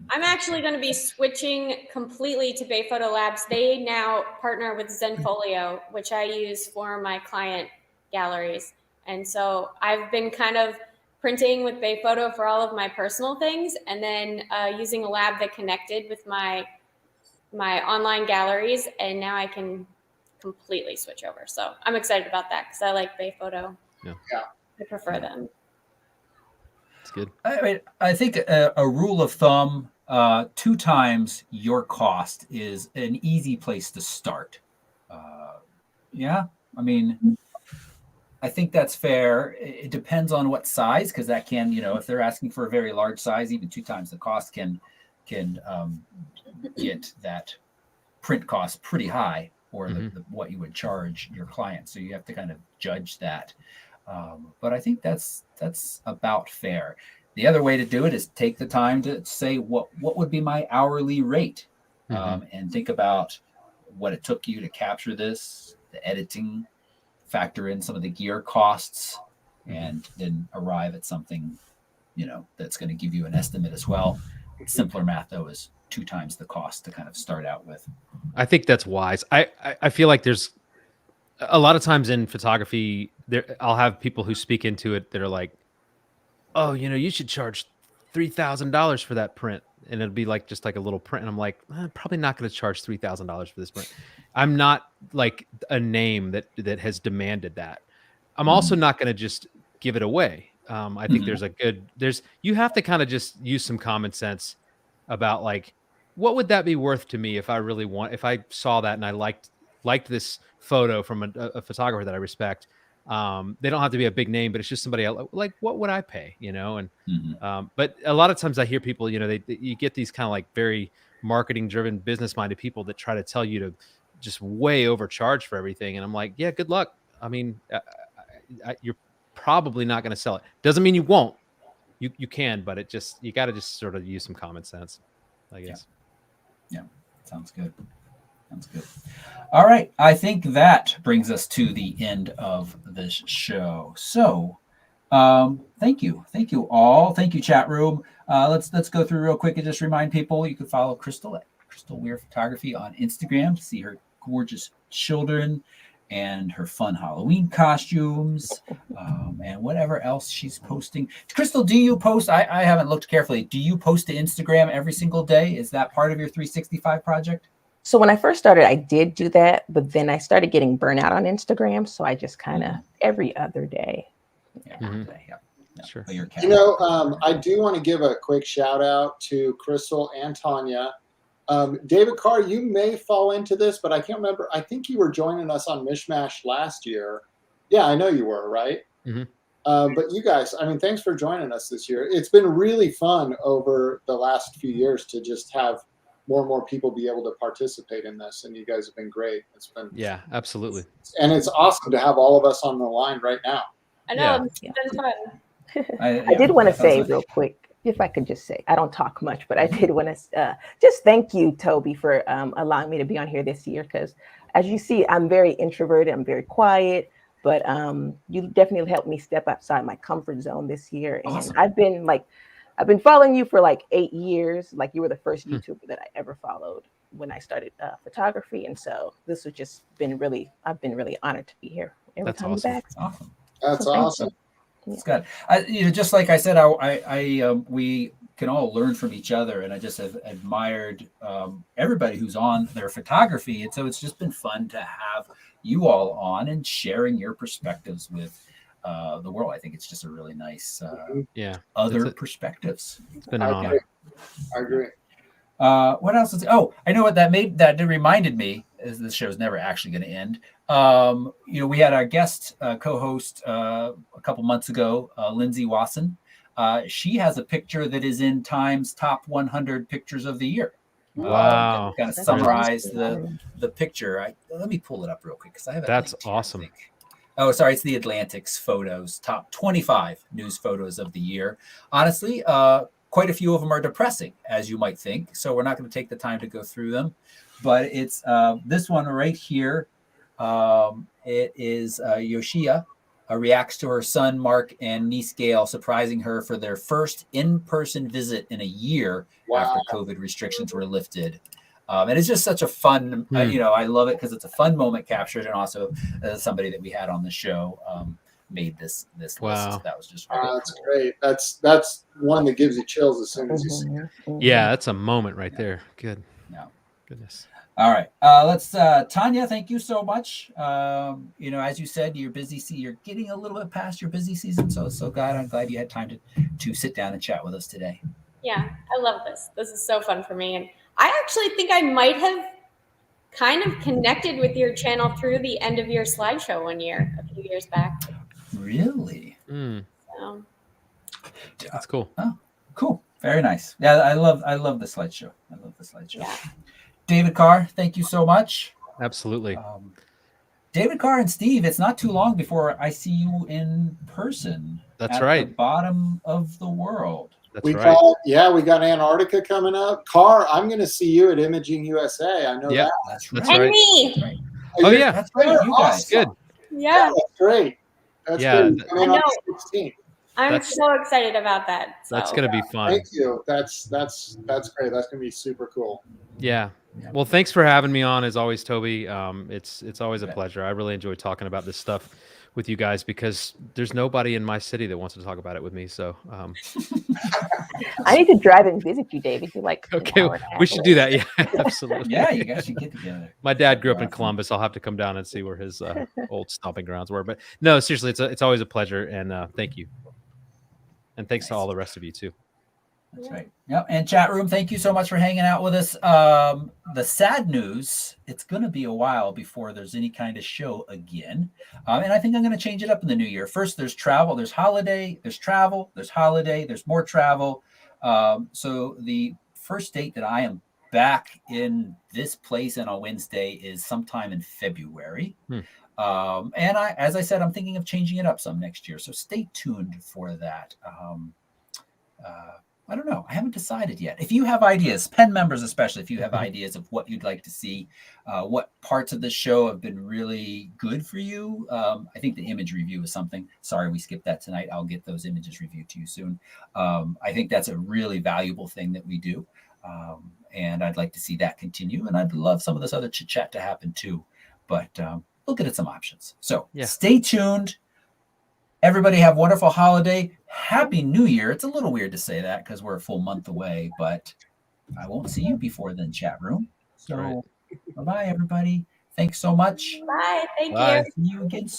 I'm actually going to be switching completely to Bay Photo Labs. They now partner with Zenfolio, which I use for my client galleries. And so I've been kind of printing with Bay Photo for all of my personal things, and then using a lab that connected with my online galleries. And now I can completely switch over. So I'm excited about that because I like Bay Photo. Yeah. I prefer them. It's good. I think a rule of thumb, 2 times your cost is an easy place to start. Yeah, I mean, I think that's fair. It depends on what size, because that can, if they're asking for a very large size, even 2 times the cost can get that print cost pretty high, or what you would charge your client. So you have to kind of judge that. But I think that's about fair. The other way to do it is take the time to say what would be my hourly rate, and think about what it took you to capture this, the editing, factor in some of the gear costs, and then arrive at something, that's going to give you an estimate as well. Simpler math, though, is 2 times the cost to kind of start out with. I think that's wise. I feel like there's a lot of times in photography, I'll have people who speak into it that are like, oh, you should charge $3,000 for that print. And it'll be like, just like a little print. And I'm like, I'm probably not going to charge $3,000 for this print. I'm not like a name that has demanded that. I'm also not going to just give it away. I think you have to kind of just use some common sense about like, what would that be worth to me if I saw that and I liked this photo from a photographer that I respect. They don't have to be a big name, but it's just somebody else. Like, what would I pay? And but a lot of times I hear people, you get these kind of like very marketing driven, business minded people that try to tell you to just way overcharge for everything. And I'm like, yeah, good luck. I mean, you're probably not going to sell it. Doesn't mean you won't. You can, but you got to just sort of use some common sense, I guess. Yeah. Sounds good. Sounds good. All right. I think that brings us to the end of this show. So thank you. Thank you all. Thank you, chat room. Let's go through real quick and just remind people you can follow Krystal at Krystal Weir Photography on Instagram to see her gorgeous children and her fun Halloween costumes, and whatever else she's posting. Krystal, do you post? I haven't looked carefully. Do you post to Instagram every single day? Is that part of your 365 project? So when I first started, I did do that, but then I started getting burnout on Instagram. So I just kind of every other day. Sure. I do want to give a quick shout out to Krystal and Tonya. David Carr, you may fall into this, but I can't remember. I think you were joining us on Mish Mash last year. Yeah, I know you were, right? But you guys, thanks for joining us this year. It's been really fun over the last few years to just have more and more people be able to participate in this, and you guys have been great. It's been absolutely, and it's awesome to have all of us on the line right now. I know it's been fun. I did want to say real quick, if I could just say, I don't talk much, but I did want to just thank you, Toby, for allowing me to be on here this year. Because as you see, I'm very introverted, I'm very quiet, but you definitely helped me step outside my comfort zone this year. And awesome. I've been following you for like 8 years. Like you were the first YouTuber that I ever followed when I started photography. And so this has just been I've been really honored to be here. Every That's time awesome. back. Awesome. That's awesome. It's good. Just like I said, we can all learn from each other, and I just have admired everybody who's on their photography. And so it's just been fun to have you all on and sharing your perspectives with the world. I think it's just a really nice other perspectives. It's been an honor. I agree. What else is? Oh, I know what that reminded me. Is this show's never actually going to end. We had our guest co-host a couple months ago, Lindsay Wasson. She has a picture that is in Time's top 100 pictures of the year. Wow. Kind of That's summarize awesome. the picture. Let me pull it up real quick because I have it. That's linked here, I awesome. think. Oh, sorry, it's the Atlantic's photos, top 25 news photos of the year. Honestly, quite a few of them are depressing, as you might think. So we're not going to take the time to go through them. But it's this one right here. It is Yoshia reacts to her son, Mark, and niece, Gail, surprising her for their first in-person visit in a year after COVID restrictions were lifted. And it's just such a fun, I love it because it's a fun moment captured. And also somebody that we had on the show made this list. That was just really that's cool. great. That's one that gives you chills as soon as you see it. Yeah, that's a moment right there. Good. Yeah. Goodness. All right. Let's Tonya, thank you so much. As you said, you're busy. You're getting a little bit past your busy season. So I'm glad you had time to sit down and chat with us today. Yeah, I love this. This is so fun for me. And I actually think I might have kind of connected with your channel through the end of your slideshow one year, a few years back. Really? So. That's cool. Oh, cool. Very nice. Yeah, I love the slideshow. Yeah. David Carr, thank you so much. Absolutely. David Carr and Steve, it's not too long before I see you in person. That's at right. the bottom of the world. That's right. We got Antarctica coming up. Carr, I'm going to see you at Imaging USA. I know that. That's That's right. right. Me. That's right. Oh, yeah. That's right. You guys. Good. Yeah. That's great. That's good. I know. 16th. I'm so excited about that. So. That's going to be fun. Thank you. That's great. That's going to be super cool. Yeah. Well, thanks for having me on as always, Toby. It's always a pleasure. I really enjoy talking about this stuff with you guys because there's nobody in my city that wants to talk about it with me. So I need to drive and visit you, David. You're like, okay, we should do that. Yeah, absolutely. Yeah, you guys should get together. My dad grew up in Columbus. I'll have to come down and see where his old stomping grounds were. But no, seriously, it's always a pleasure. And thank you. And thanks to all the rest of you too. That's right. Yep. And chat room, thank you so much for hanging out with us. The sad news, it's going to be a while before there's any kind of show again. And I think I'm going to change it up in the new year. First, there's travel, there's holiday, there's travel, there's holiday, there's more travel. So the first date that I am back in this place on a Wednesday is sometime in February. And as I said, I'm thinking of changing it up some next year. So stay tuned for that. I don't know. I haven't decided yet. If you have ideas, Pen members especially, if you have ideas of what you'd like to see, what parts of the show have been really good for you. I think the image review is something. Sorry, we skipped that tonight. I'll get those images reviewed to you soon. I think that's a really valuable thing that we do. And I'd like to see that continue. And I'd love some of this other chit chat to happen too. But looking at some options. So stay tuned. Everybody have a wonderful holiday. Happy New Year. It's a little weird to say that because we're a full month away, but I won't see you before then, chat room. So bye-bye, everybody. Thanks so much. Bye. Thank Bye. you. See you again soon.